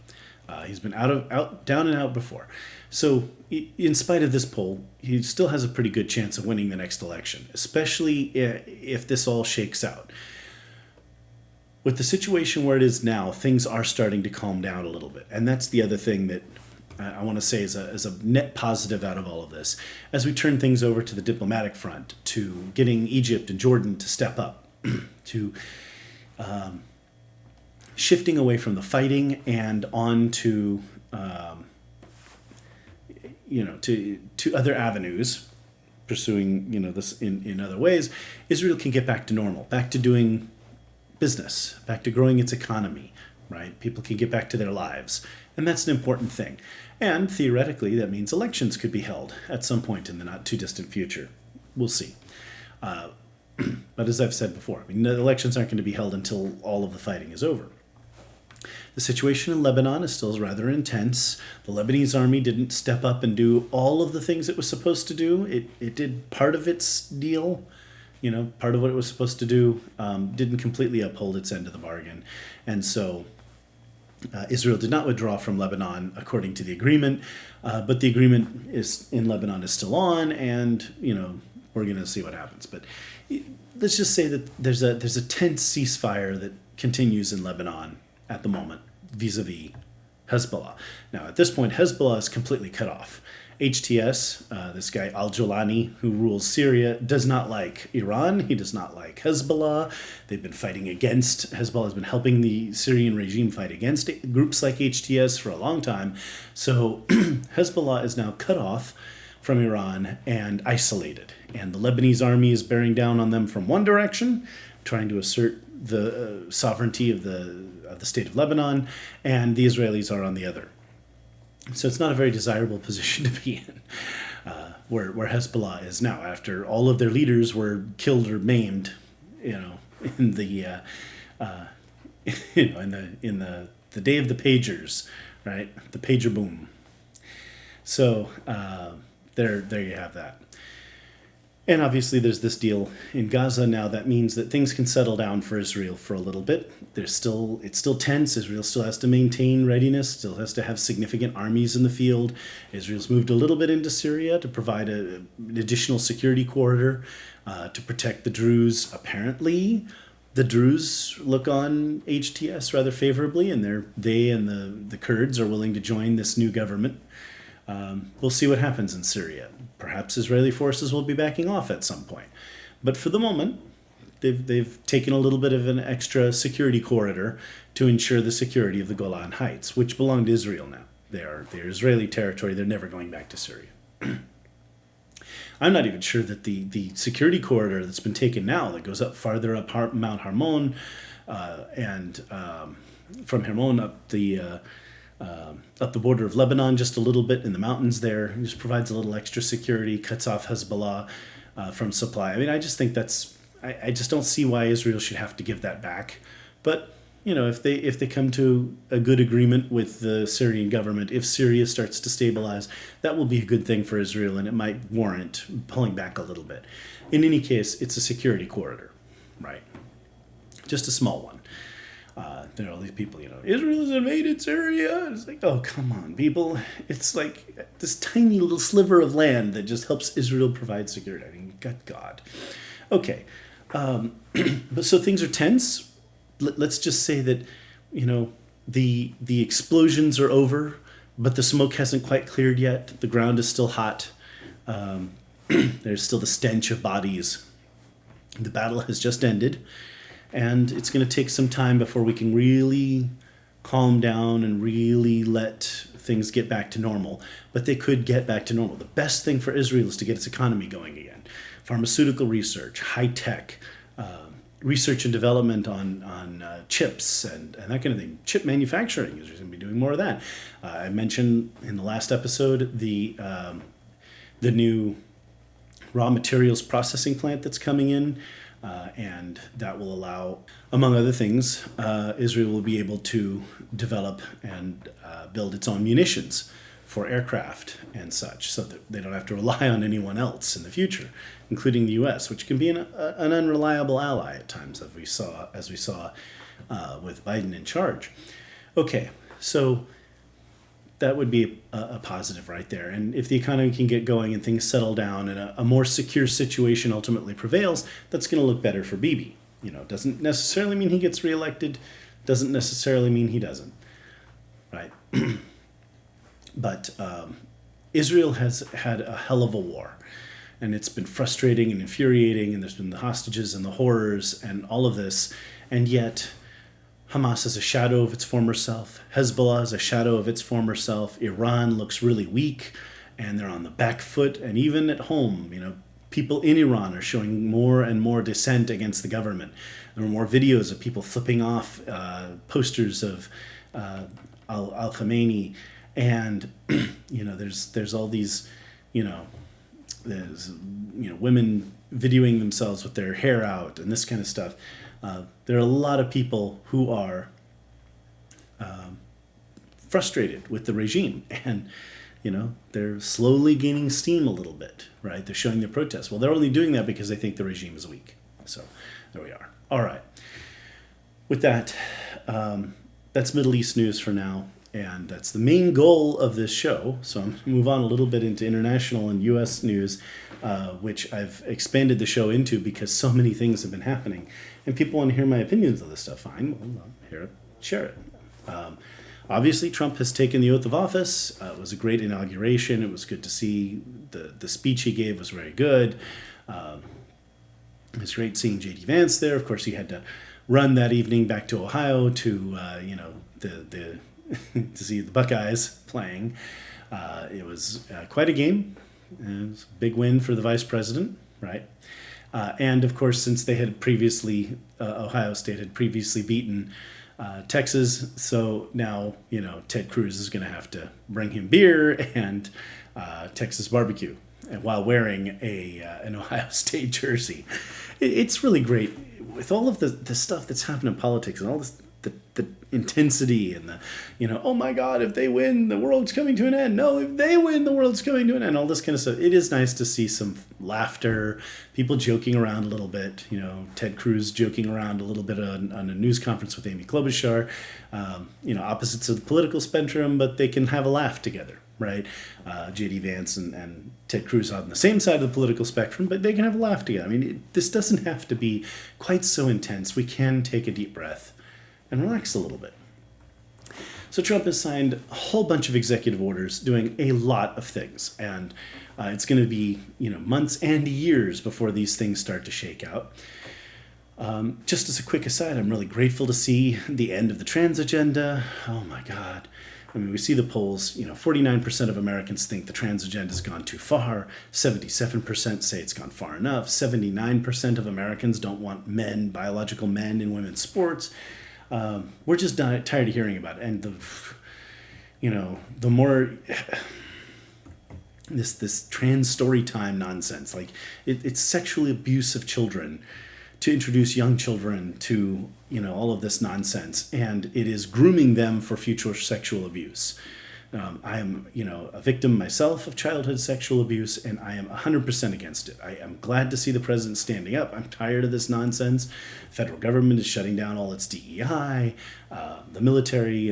He's been down and out before. So in spite of this poll, he still has a pretty good chance of winning the next election, especially if this all shakes out. With the situation where it is now, things are starting to calm down a little bit. And that's the other thing that I want to say is a net positive out of all of this. As we turn things over to the diplomatic front, to getting Egypt and Jordan to step up, to shifting away from the fighting and on to to other avenues, pursuing this in other ways, Israel can get back to normal, back to doing business, back to growing its economy, right? People can get back to their lives, and that's an important thing. And theoretically, that means elections could be held at some point in the not too distant future. we'll see. But as I've said before, I mean, the elections aren't going to be held until all of the fighting is over. The situation in Lebanon is still rather intense. The Lebanese army didn't step up and do all of the things it was supposed to do. It did part of its deal, part of what it was supposed to do, didn't completely uphold its end of the bargain. And so Israel did not withdraw from Lebanon according to the agreement, but the agreement in Lebanon is still on, and we're going to see what happens. But let's just say that there's a tense ceasefire that continues in Lebanon at the moment vis-a-vis Hezbollah. Now, at this point, Hezbollah is completely cut off. HTS, this guy al-Jolani, who rules Syria, does not like Iran. He does not like Hezbollah. They've been fighting against, Hezbollah has been helping the Syrian regime fight against groups like HTS for a long time. So Hezbollah is now cut off from Iran and isolated. And the Lebanese army is bearing down on them from one direction, trying to assert the sovereignty of the state of Lebanon, and the Israelis are on the other. So it's not a very desirable position to be in, where Hezbollah is now, after all of their leaders were killed or maimed, in the in the day of the pagers, right? The pager boom. So there you have that. And obviously there's this deal in Gaza now that means that things can settle down for Israel for a little bit. It's still tense. Israel still has to maintain readiness, still has to have significant armies in the field. Israel's moved a little bit into Syria to provide an additional security corridor to protect the Druze. Apparently, the Druze look on HTS rather favorably, and they and the Kurds are willing to join this new government. We'll see what happens in Syria. Perhaps Israeli forces will be backing off at some point. But for the moment, they've taken a little bit of an extra security corridor to ensure the security of the Golan Heights, which belong to Israel now. They're Israeli territory. They're never going back to Syria. I'm not even sure that the security corridor that's been taken now, that goes up farther up Mount Hermon, and from Hermon up the border of Lebanon just a little bit in the mountains there. It just provides a little extra security, cuts off Hezbollah from supply. I mean, I just think I just don't see why Israel should have to give that back. But, if they come to a good agreement with the Syrian government, if Syria starts to stabilize, that will be a good thing for Israel, and it might warrant pulling back a little bit. In any case, it's a security corridor, right? Just a small one. There are all these people, Israel has invaded Syria. It's like, oh, come on, people. It's like this tiny little sliver of land that just helps Israel provide security. I mean, good God. Okay. But so things are tense. Let's just say that, the explosions are over, but the smoke hasn't quite cleared yet. The ground is still hot. There's still the stench of bodies. The battle has just ended. And it's going to take some time before we can really calm down and really let things get back to normal. But they could get back to normal. The best thing for Israel is to get its economy going again. Pharmaceutical research, high-tech, research and development on chips and that kind of thing. Chip manufacturing, Israel's going to be doing more of that. I mentioned in the last episode the new raw materials processing plant that's coming in. And that will allow, among other things, Israel will be able to develop and build its own munitions for aircraft and such, so that they don't have to rely on anyone else in the future, including the U.S., which can be an unreliable ally at times, as we saw with Biden in charge. Okay, so that would be a positive right there. And if the economy can get going and things settle down and a more secure situation ultimately prevails, that's going to look better for Bibi. Doesn't necessarily mean he gets reelected, doesn't necessarily mean he doesn't, right? But Israel has had a hell of a war, and it's been frustrating and infuriating, and there's been the hostages and the horrors and all of this, and yet Hamas is a shadow of its former self. Hezbollah is a shadow of its former self. Iran looks really weak, and they're on the back foot. And even at home, people in Iran are showing more and more dissent against the government. There are more videos of people flipping off posters of Al Khamenei, and there's all these there's women videoing themselves with their hair out and this kind of stuff. There are a lot of people who are frustrated with the regime, and they're slowly gaining steam a little bit, right? They're showing their protest. Well, they're only doing that because they think the regime is weak. So there we are. All right. With that, that's Middle East news for now, and that's the main goal of this show. So I'm going to move on a little bit into international and U.S. news, which I've expanded the show into because so many things have been happening, and people want to hear my opinions of this stuff. Fine, well, I'll hear it, share it. Obviously, Trump has taken the oath of office. It was a great inauguration. It was good to see. The speech he gave was very good. It was great seeing J.D. Vance there. Of course, he had to run that evening back to Ohio to the to see the Buckeyes playing. It was quite a game. It was a big win for the vice president, right? And of course, since they had previously Ohio State had previously beaten Texas, so now Ted Cruz is going to have to bring him beer and Texas barbecue, and while wearing an Ohio State jersey. It's really great with all of the stuff that's happened in politics and all this the intensity and oh my God, if they win, the world's coming to an end. No, if they win, the world's coming to an end. All this kind of stuff. It is nice to see some laughter, people joking around a little bit. Ted Cruz joking around a little bit on a news conference with Amy Klobuchar. Opposites of the political spectrum, but they can have a laugh together, right? J.D. Vance and Ted Cruz on the same side of the political spectrum, but they can have a laugh together. I mean, this doesn't have to be quite so intense. We can take a deep breath and relax a little bit. So Trump has signed a whole bunch of executive orders doing a lot of things, and it's going to be months and years before these things start to shake out. Just as a quick aside, I'm really grateful to see the end of the trans agenda. Oh my God. I mean, we see the polls, 49% of Americans think the trans agenda has gone too far. 77% say it's gone far enough. 79% of Americans don't want biological men in women's sports. We're just tired of hearing about it. And the more this trans story time nonsense, like it's sexual abuse of children, to introduce young children to all of this nonsense, and it is grooming them for future sexual abuse. I am a victim myself of childhood sexual abuse, and I am 100% against it. I am glad to see the president standing up. I'm tired of this nonsense. Federal government is shutting down all its DEI. The military,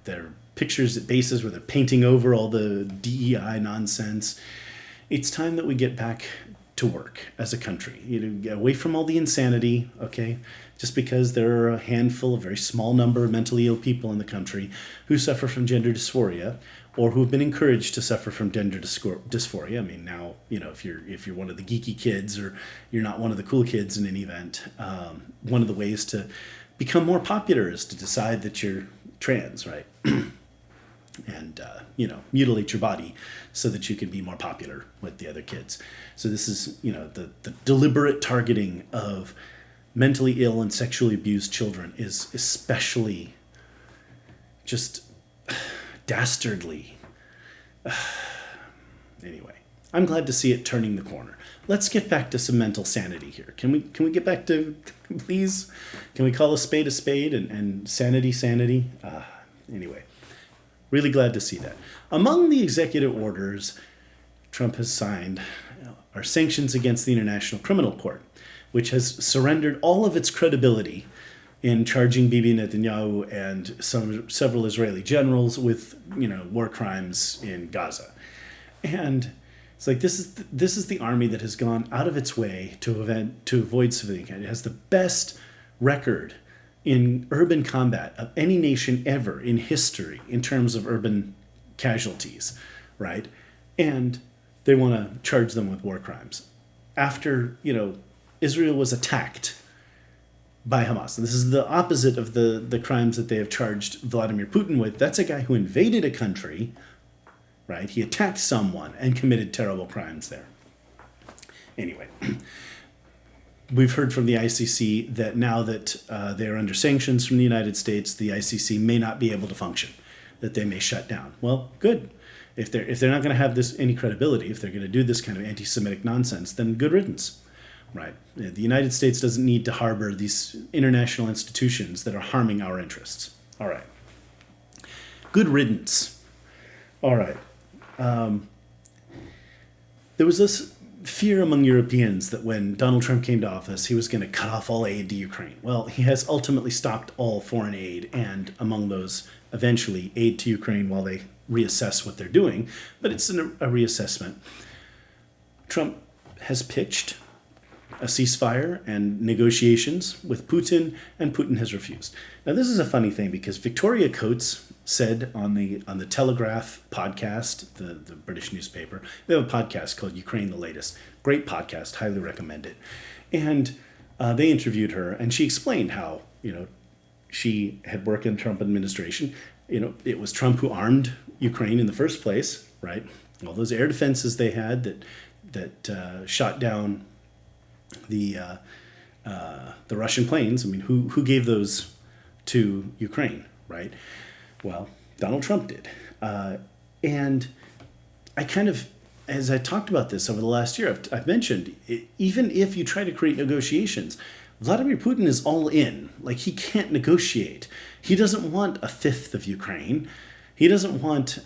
their pictures at bases where they're painting over all the DEI nonsense. It's time that we get back to work as a country, get away from all the insanity, okay? Just because there are a handful, a very small number of mentally ill people in the country who suffer from gender dysphoria, or who have been encouraged to suffer from gender dysphoria. I mean, now, if you're one of the geeky kids, or you're not one of the cool kids in any event, one of the ways to become more popular is to decide that you're trans, right? And mutilate your body so that you can be more popular with the other kids. So this is the deliberate targeting of mentally ill and sexually abused children is especially just dastardly. Anyway, I'm glad to see it turning the corner. Let's get back to some mental sanity here. Can we get back to, please? Can we call a spade and sanity? Anyway. Really glad to see that. Among the executive orders Trump has signed are sanctions against the International Criminal Court, which has surrendered all of its credibility in charging Bibi Netanyahu and several Israeli generals with war crimes in Gaza. And it's like this is the army that has gone out of its way to avoid civilian casualties. It has the best record in urban combat of any nation ever in history in terms of urban casualties, right? And they want to charge them with war crimes. After, Israel was attacked by Hamas. And this is the opposite of the crimes that they have charged Vladimir Putin with. That's a guy who invaded a country, right? He attacked someone and committed terrible crimes there. Anyway. We've heard from the ICC that now that they are under sanctions from the United States, the ICC may not be able to function, that they may shut down. Well, good. if they're not going to have this any credibility, if they're going to do this kind of anti-Semitic nonsense, then good riddance, right? The United States doesn't need to harbor these international institutions that are harming our interests. All right. Good riddance. All right. There was this fear among Europeans that when Donald Trump came to office, he was going to cut off all aid to Ukraine. Well, he has ultimately stopped all foreign aid, and among those, eventually, aid to Ukraine while they reassess what they're doing. But it's a reassessment. Trump has pitched a ceasefire and negotiations with Putin, and Putin has refused. Now, this is a funny thing because Victoria Coates said on the Telegraph podcast, the British newspaper, they have a podcast called Ukraine the Latest. Great podcast, highly recommend it. And they interviewed her, and she explained how, she had worked in the Trump administration. It was Trump who armed Ukraine in the first place, right? All those air defenses they had that shot down the Russian planes. I mean, who gave those to Ukraine, right? Well, Donald Trump did. And I kind of, as I talked about this over the last year, I've mentioned, even if you try to create negotiations, Vladimir Putin is all in. Like, he can't negotiate. He doesn't want a fifth of Ukraine. He doesn't want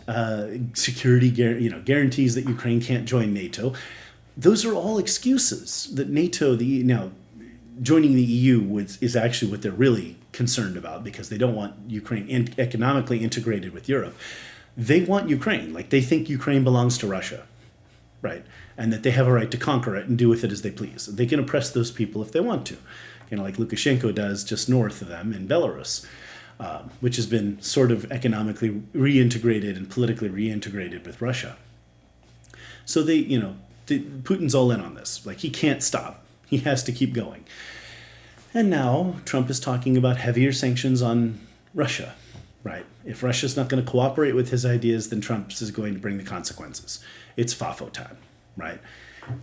security guarantees that Ukraine can't join NATO. Those are all excuses that NATO, joining the EU is actually what they're really concerned about, because they don't want Ukraine economically integrated with Europe. They want Ukraine. Like, they think Ukraine belongs to Russia, right? And that they have a right to conquer it and do with it as they please. They can oppress those people if they want to, like Lukashenko does just north of them in Belarus, which has been sort of economically reintegrated and politically reintegrated with Russia. So Putin's all in on this. Like, he can't stop. He has to keep going. And now Trump is talking about heavier sanctions on Russia, right? If Russia's not going to cooperate with his ideas, then Trump is going to bring the consequences. It's FAFO time, right?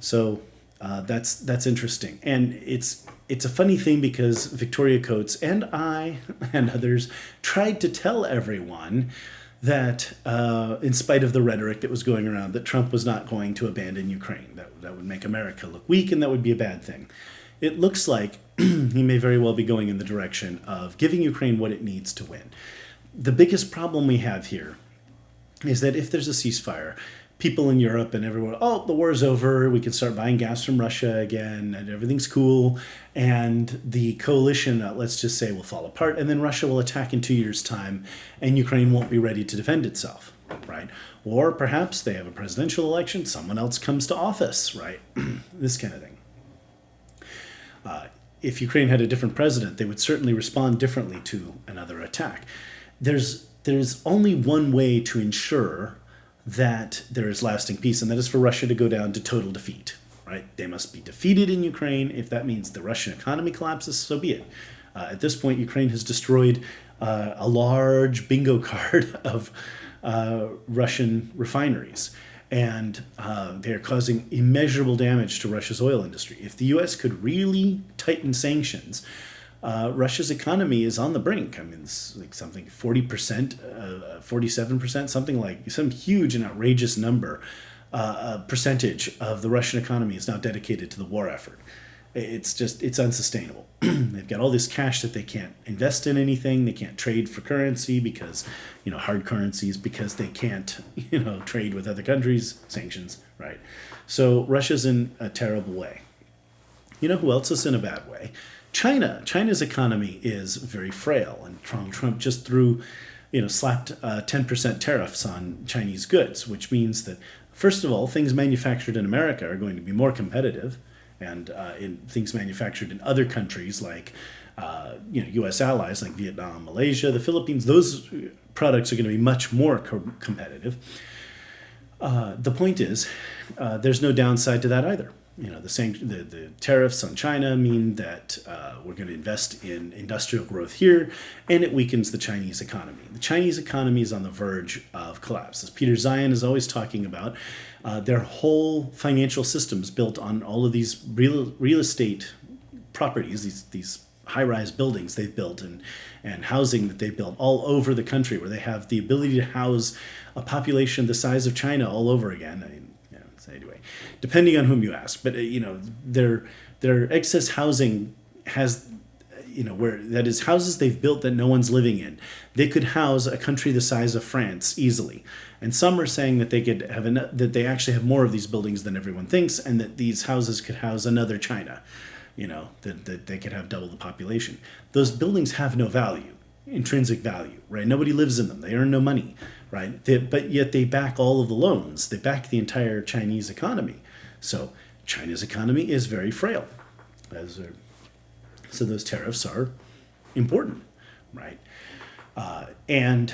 So that's interesting. And it's a funny thing because Victoria Coates and I and others tried to tell everyone that in spite of the rhetoric that was going around, that Trump was not going to abandon Ukraine. That would make America look weak, and that would be a bad thing. It looks like he may very well be going in the direction of giving Ukraine what it needs to win. The biggest problem we have here is that if there's a ceasefire, people in Europe and everyone, the war's over, we can start buying gas from Russia again, and everything's cool, and the coalition, let's just say, will fall apart, and then Russia will attack in 2 years' time, and Ukraine won't be ready to defend itself, right? Or perhaps they have a presidential election, someone else comes to office, right? This kind of thing. If Ukraine had a different president, they would certainly respond differently to another attack. There's only one way to ensure that there is lasting peace, and that is for Russia to go down to total defeat, right? They must be defeated in Ukraine. If that means the Russian economy collapses, so be it. At this point, Ukraine has destroyed a large bingo card of Russian refineries, and they're causing immeasurable damage to Russia's oil industry. If the U.S. could really tighten sanctions, Russia's economy is on the brink. I mean, it's like something 40%, 47%, something like some huge and outrageous number, percentage of the Russian economy is now dedicated to the war effort. It's unsustainable. They've got all this cash that they can't invest in anything. They can't trade for currency because, hard currencies, because they can't, trade with other countries, sanctions, right? So Russia's in a terrible way. You know who else is in a bad way? China. China's economy is very frail, and Trump just slapped 10% tariffs on Chinese goods, which means that, first of all, things manufactured in America are going to be more competitive, and in things manufactured in other countries like U.S. allies like Vietnam, Malaysia, the Philippines, those products are going to be much more competitive. The point is, there's no downside to that either. The tariffs on China mean that we're going to invest in industrial growth here, and it weakens the Chinese economy. The Chinese economy is on the verge of collapse. As Peter Zion is always talking about, their whole financial system is built on all of these real estate properties, these high-rise buildings they've built and housing that they've built all over the country, where they have the ability to house a population the size of China all over again. I mean, so anyway, depending on whom you ask, but their excess housing has, where that is houses they've built that no one's living in. They could house a country the size of France easily. And some are saying that they could have that they actually have more of these buildings than everyone thinks, and that these houses could house another China. That they could have double the population. Those buildings have no value, intrinsic value, right? Nobody lives in them. They earn no money, right? But yet they back all of the loans. They back the entire Chinese economy. So China's economy is very frail. So those tariffs are important, right? And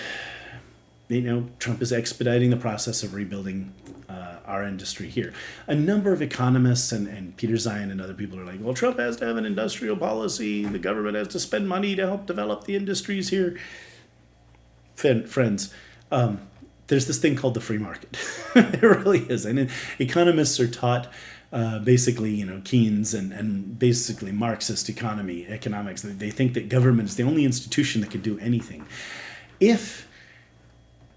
Trump is expediting the process of rebuilding our industry here. A number of economists and Peter Zion and other people are like, well, Trump has to have an industrial policy. The government has to spend money to help develop the industries here. Friends, there's this thing called the free market. It really is. And economists are taught basically, Keynes and basically Marxist economics. They think that government is the only institution that can do anything. If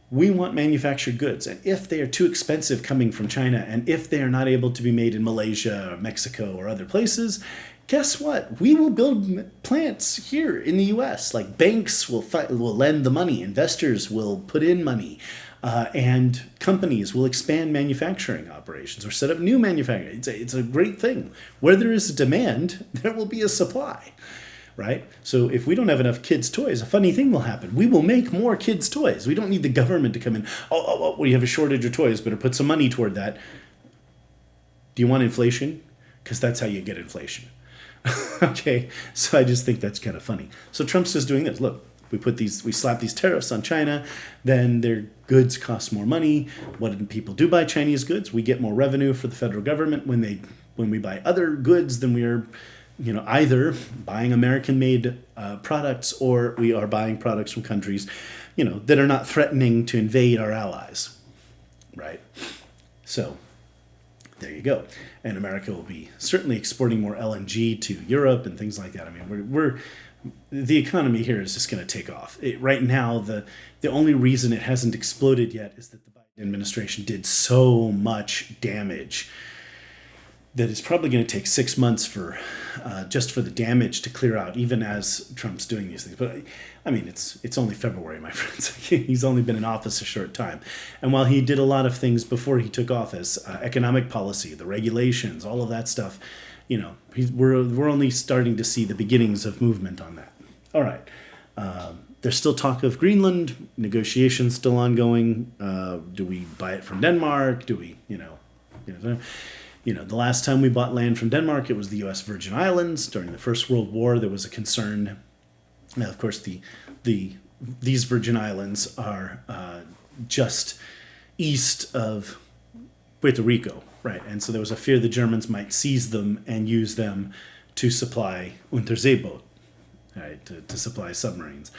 we want manufactured goods, and if they are too expensive coming from China, and if they are not able to be made in Malaysia or Mexico or other places, guess what? We will build plants here in the U.S. Like banks will lend the money, investors will put in money, and companies will expand manufacturing operations or set up new manufacturing. It's a great thing. Where there is a demand, there will be a supply. Right? So if we don't have enough kids' toys, a funny thing will happen. We will make more kids' toys. We don't need the government to come in. We have a shortage of toys. Better put some money toward that. Do you want inflation? Because that's how you get inflation. Okay? So I just think that's kind of funny. So Trump's just doing this. Look, we slap these tariffs on China, then their goods cost more money. What do people do buy Chinese goods? We get more revenue for the federal government when we buy other goods than we are either buying American-made products, or we are buying products from countries, that are not threatening to invade our allies, right? So there you go. And America will be certainly exporting more LNG to Europe and things like that. I mean, the economy here is just going to take off. Right now, the only reason it hasn't exploded yet is that the Biden administration did so much damage that it's probably going to take 6 months for just for the damage to clear out, even as Trump's doing these things. But I mean, it's only February, my friends. He's only been in office a short time. And while he did a lot of things before he took office, economic policy, the regulations, all of that stuff, we're only starting to see the beginnings of movement on that. All right. There's still talk of Greenland, negotiations still ongoing. Do we buy it from Denmark? Do we, the last time we bought land from Denmark, it was the U.S. Virgin Islands. During the First World War, there was a concern. Now, of course, these Virgin Islands are just east of Puerto Rico, right? And so there was a fear the Germans might seize them and use them to supply Unterseeboot, right, to supply submarines.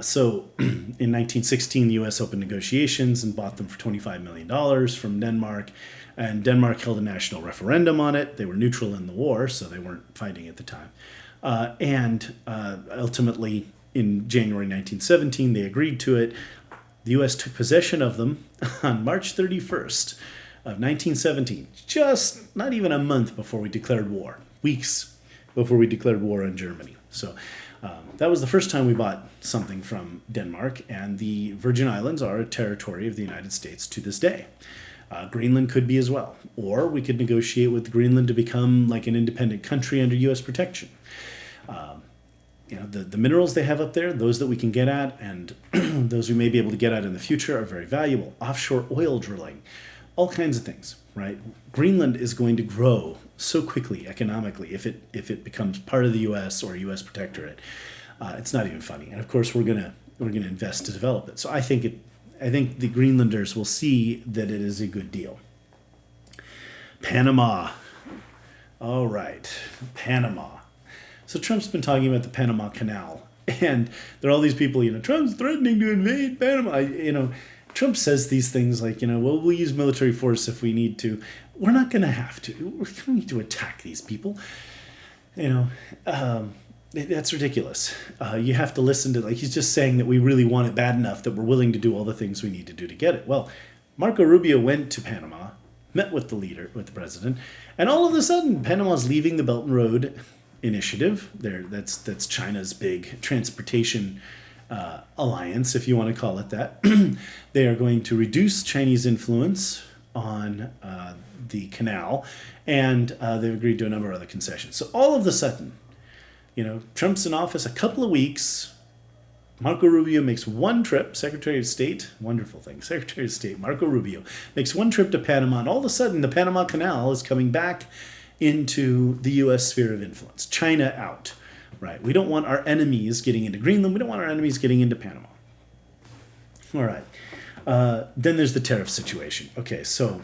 So in 1916, the U.S. opened negotiations and bought them for $25 million from Denmark. And Denmark held a national referendum on it. They were neutral in the war, so they weren't fighting at the time. And ultimately, in January 1917, they agreed to it. The U.S. took possession of them on March 31st of 1917, just not even a month before we declared war, weeks before we declared war on Germany. So that was the first time we bought something from Denmark, and the Virgin Islands are a territory of the United States to this day. Greenland could be as well. Or we could negotiate with Greenland to become like an independent country under U.S. protection. The minerals they have up there, those that we can get at, and those we may be able to get at in the future are very valuable. Offshore oil drilling, all kinds of things, right? Greenland is going to grow so quickly economically if it becomes part of the U.S. or a U.S. protectorate. It's not even funny. And of course, we're gonna invest to develop it. So I think the Greenlanders will see that it is a good deal. Panama. All right, Panama. So Trump's been talking about the Panama Canal, and there are all these people, Trump's threatening to invade Panama. Trump says these things like, we'll use military force if we need to. We're not going to have to. We're going to need to attack these people. That's ridiculous. You have to listen to, like, he's just saying that we really want it bad enough that we're willing to do all the things we need to do to get it. Well, Marco Rubio went to Panama, met with the president, and all of a sudden, Panama's leaving the Belt and Road Initiative. That's China's big transportation alliance, if you want to call it that. They are going to reduce Chinese influence on the canal, and they've agreed to a number of other concessions. So all of a sudden, Trump's in office a couple of weeks. Marco Rubio makes one trip, Secretary of State, wonderful thing, Secretary of State Marco Rubio makes one trip to Panama, and all of a sudden the Panama Canal is coming back into the U.S. sphere of influence. China out, right? We don't want our enemies getting into Greenland. We don't want our enemies getting into Panama. All right. Then there's the tariff situation. Okay, so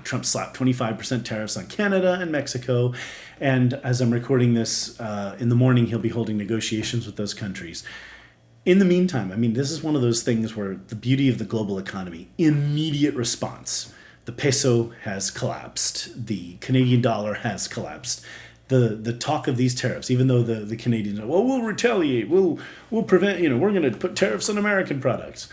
Trump slapped 25% tariffs on Canada and Mexico. And as I'm recording this in the morning, he'll be holding negotiations with those countries. In the meantime, this is one of those things where the beauty of the global economy, immediate response. The peso has collapsed. The Canadian dollar has collapsed. The talk of these tariffs, even though the Canadians are, we'll retaliate, we'll prevent, we're going to put tariffs on American products.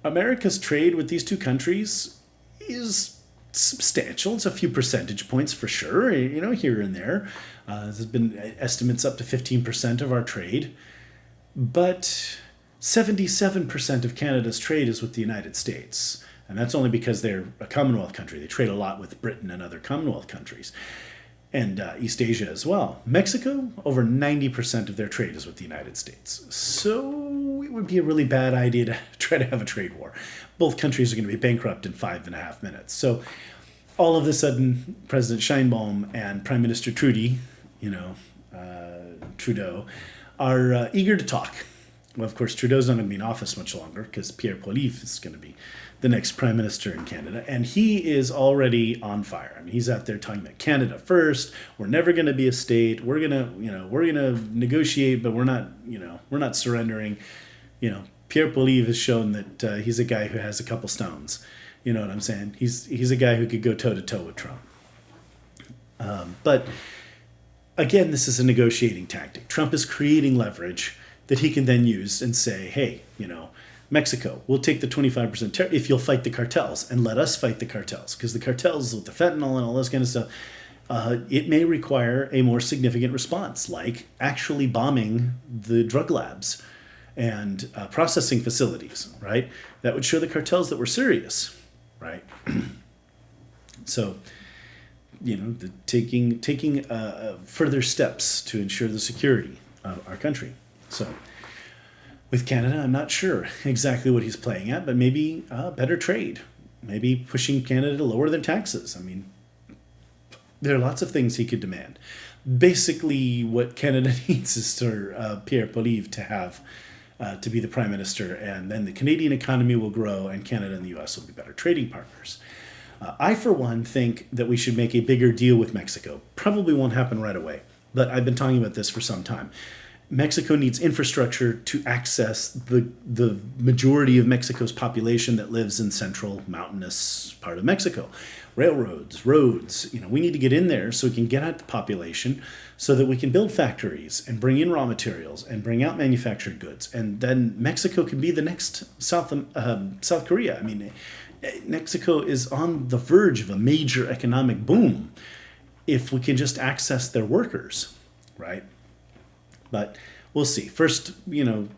America's trade with these two countries is substantial. It's a few percentage points for sure, here and there. There's been estimates up to 15% of our trade. But 77% of Canada's trade is with the United States. And that's only because they're a Commonwealth country. They trade a lot with Britain and other Commonwealth countries. And East Asia as well. Mexico, over 90% of their trade is with the United States. So it would be a really bad idea to try to have a trade war. Both countries are going to be bankrupt in 5.5 minutes. So all of a sudden, President Sheinbaum and Prime Minister Trudeau, are eager to talk. Well, of course, Trudeau's not going to be in office much longer because Pierre Poilievre is going to be the next prime minister in Canada, and he is already on fire. He's out there talking about Canada first. We're never going to be a state. We're gonna negotiate, but we're not surrendering. Pierre Poilievre has shown that he's a guy who has a couple stones. You know what I'm saying? He's a guy who could go toe to toe with Trump. But again, this is a negotiating tactic. Trump is creating leverage that he can then use and say, hey, Mexico, we'll take the 25% tariff if you'll fight the cartels, and let us fight the cartels. Because the cartels with the fentanyl and all this kind of stuff, it may require a more significant response, like actually bombing the drug labs and processing facilities, right? That would show the cartels that we're serious, right? So, taking further steps to ensure the security of our country. So, with Canada, I'm not sure exactly what he's playing at, but maybe better trade. Maybe pushing Canada to lower their taxes. There are lots of things he could demand. Basically, what Canada needs is for Pierre Poilievre to have to be the prime minister, and then the Canadian economy will grow, and Canada and the U.S. will be better trading partners. I, for one, think that we should make a bigger deal with Mexico. Probably won't happen right away, but I've been talking about this for some time. Mexico needs infrastructure to access the majority of Mexico's population that lives in central mountainous part of Mexico. Railroads, roads, we need to get in there so we can get at the population so that we can build factories and bring in raw materials and bring out manufactured goods. And then Mexico can be the next South Korea. Mexico is on the verge of a major economic boom if we can just access their workers, right? But we'll see. First,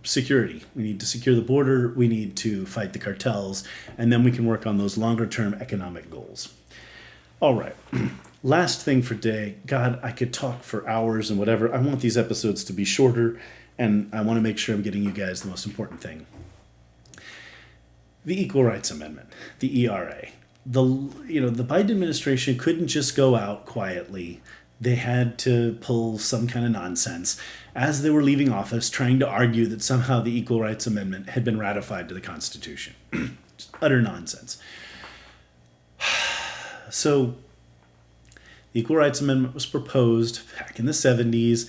security. We need to secure the border. We need to fight the cartels. And then we can work on those longer-term economic goals. All right. Last thing for today. God, I could talk for hours and whatever. I want these episodes to be shorter, and I want to make sure I'm getting you guys the most important thing. The Equal Rights Amendment, the ERA. The Biden administration couldn't just go out quietly. They had to pull some kind of nonsense as they were leaving office, trying to argue that somehow the Equal Rights Amendment had been ratified to the Constitution. Just utter nonsense. So, the Equal Rights Amendment was proposed back in the 70s.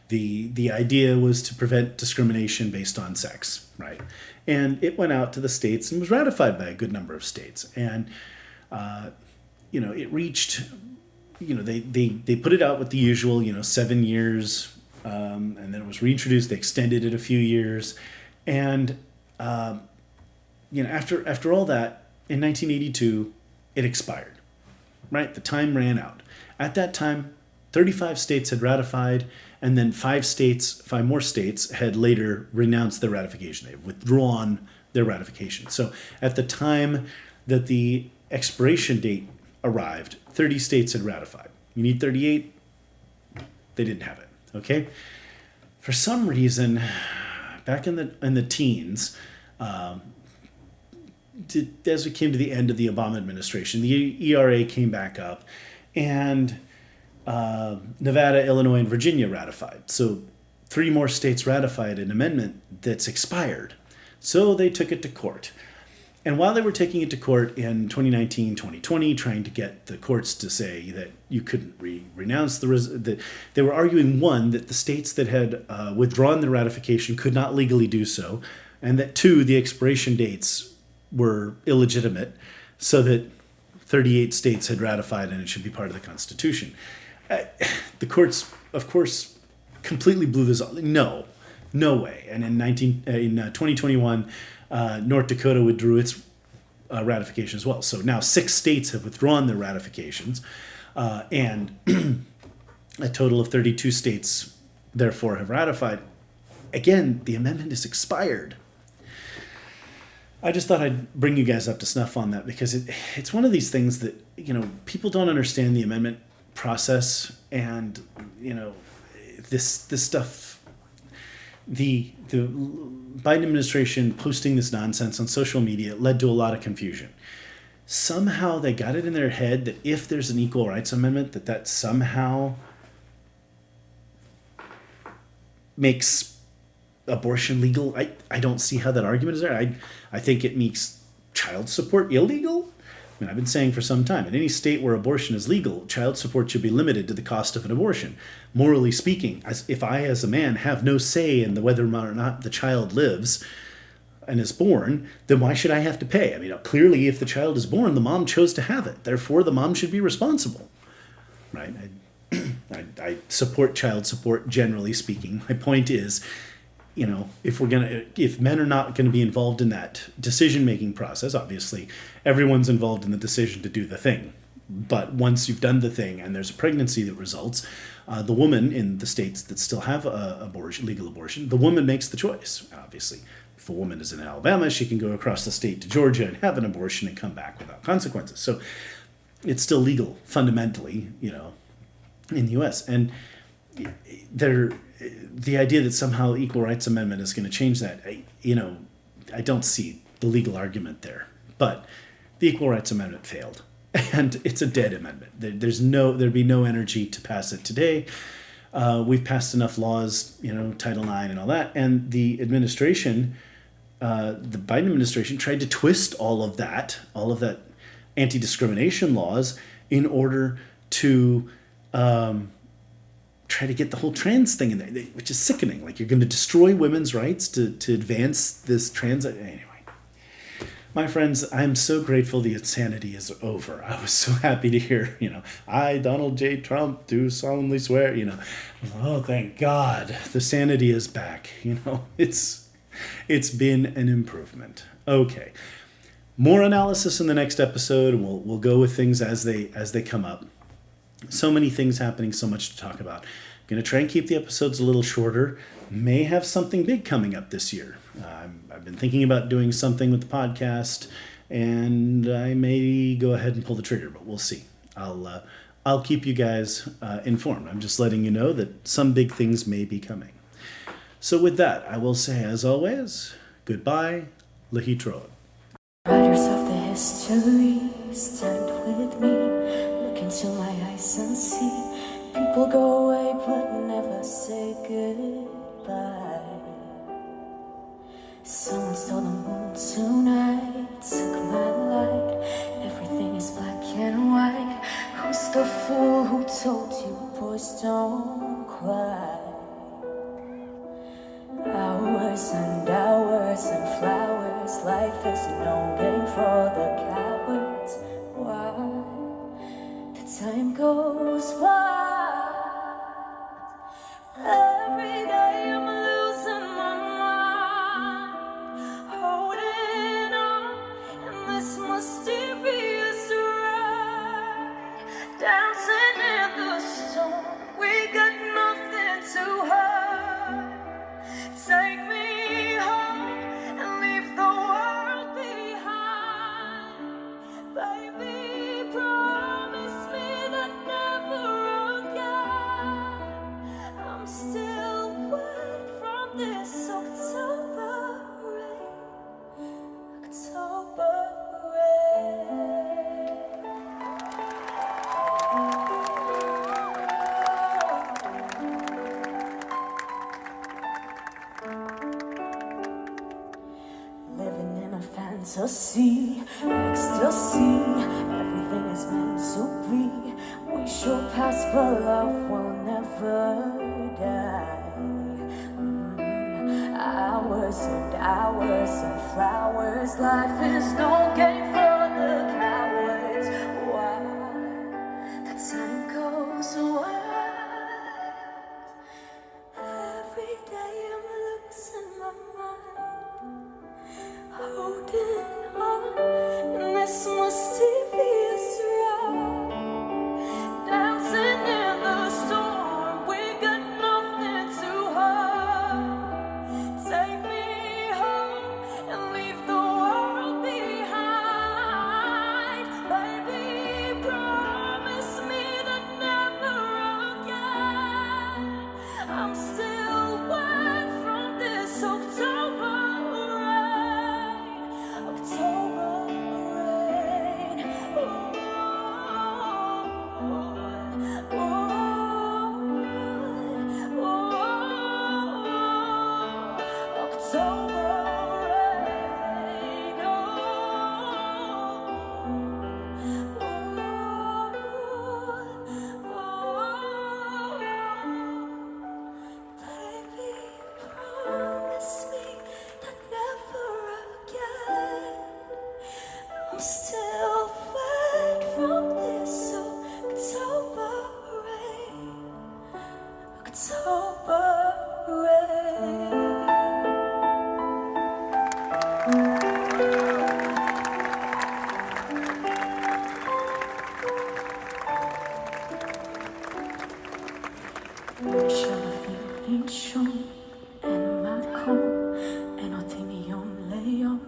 The idea was to prevent discrimination based on sex, right? And it went out to the states and was ratified by a good number of states. And, it reached... they put it out with the usual, 7 years and then it was reintroduced. They extended it a few years, and after all that, in 1982, it expired. Right, the time ran out. At that time, 35 states had ratified, and then five more states had later renounced their ratification. They've withdrawn their ratification. So at the time that the expiration date arrived, 30 states had ratified. You need 38? They didn't have it. Okay? For some reason, back in the teens, as we came to the end of the Obama administration, the ERA came back up, and Nevada, Illinois, and Virginia ratified. So 3 more states ratified an amendment that's expired. So they took it to court. And while they were taking it to court in 2019, 2020, trying to get the courts to say that you couldn't renounce that they were arguing, one, that the states that had withdrawn the ratification could not legally do so, and that 2, the expiration dates were illegitimate, so that 38 states had ratified and it should be part of the Constitution. The courts, of course, completely blew this off. No way. And in 2021, North Dakota withdrew its ratification as well. So now 6 states have withdrawn their ratifications, and a total of 32 states, therefore, have ratified. Again, the amendment is expired. I just thought I'd bring you guys up to snuff on that, because it's one of these things that, people don't understand the amendment process, and, this stuff, the Biden administration posting this nonsense on social media led to a lot of confusion. Somehow they got it in their head that if there's an equal rights amendment, that somehow makes abortion legal. I don't see how that argument is there. I think it makes child support illegal. I mean, I've been saying for some time, in any state where abortion is legal, child support should be limited to the cost of an abortion. Morally speaking, if I, as a man, have no say in whether or not the child lives and is born, then why should I have to pay? I mean, clearly, if the child is born, the mom chose to have it. Therefore, the mom should be responsible, right? I support child support, generally speaking. My point is, if men are not going to be involved in that decision-making process, obviously everyone's involved in the decision to do the thing. But once you've done the thing and there's a pregnancy that results, the woman in the states that still have legal abortion, the woman makes the choice. Obviously, if a woman is in Alabama, she can go across the state to Georgia and have an abortion and come back without consequences. So it's still legal fundamentally, in the U.S. And the idea that somehow the Equal Rights Amendment is going to change that, I don't see the legal argument there. But the Equal Rights Amendment failed, and it's a dead amendment. There'd be no energy to pass it today. We've passed enough laws, Title IX and all that, and the administration, the Biden administration, tried to twist all of that anti-discrimination laws in order to try to get the whole trans thing in there, which is sickening. Like, you're going to destroy women's rights to advance this trans. Anyway, my friends, I'm so grateful the insanity is over. I was so happy to hear, I, Donald J. Trump, do solemnly swear, oh, thank God, the sanity is back. It's been an improvement. Okay. More analysis in the next episode. We'll go with things as they come up. So many things happening, so much to talk about. I'm going to try and keep the episodes a little shorter. May have something big coming up this year. I've been thinking about doing something with the podcast, and I may go ahead and pull the trigger, but we'll see. I'll keep you guys informed. I'm just letting you know that some big things may be coming. So with that, I will say, as always, goodbye, Lahitrod. Writers of the history, stand with me. Look into my eyes and see. People go away but never say goodbye. Someone stole the moon tonight, took my light. Everything is black and white. Who's the fool who told you boys don't cry? Hours and hours and flowers. Life is no game for the cowards. Why? The time goes by. Every fantasy, ecstasy, everything is meant to be. We shall pass, but love will never die. Hours and flowers, life is no game for the cowards. Why the time goes wild. Every day I'm losing my mind, holding on in this mysterious ride, dancing in the storm. We got nothing to hide. Take me home and leave the world behind. Baby, promise me that never again. I'm still wet from this October rain. October rain. October rain. Baby, promise me that never again. I'm still wet from this October rain. October rain. שאין שום, אין מקום, אין אותי מיום ליום,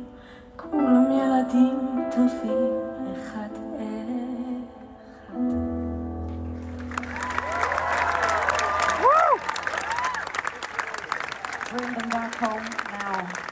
כולם ילדים טובים אחד אחד. Bring them back home now.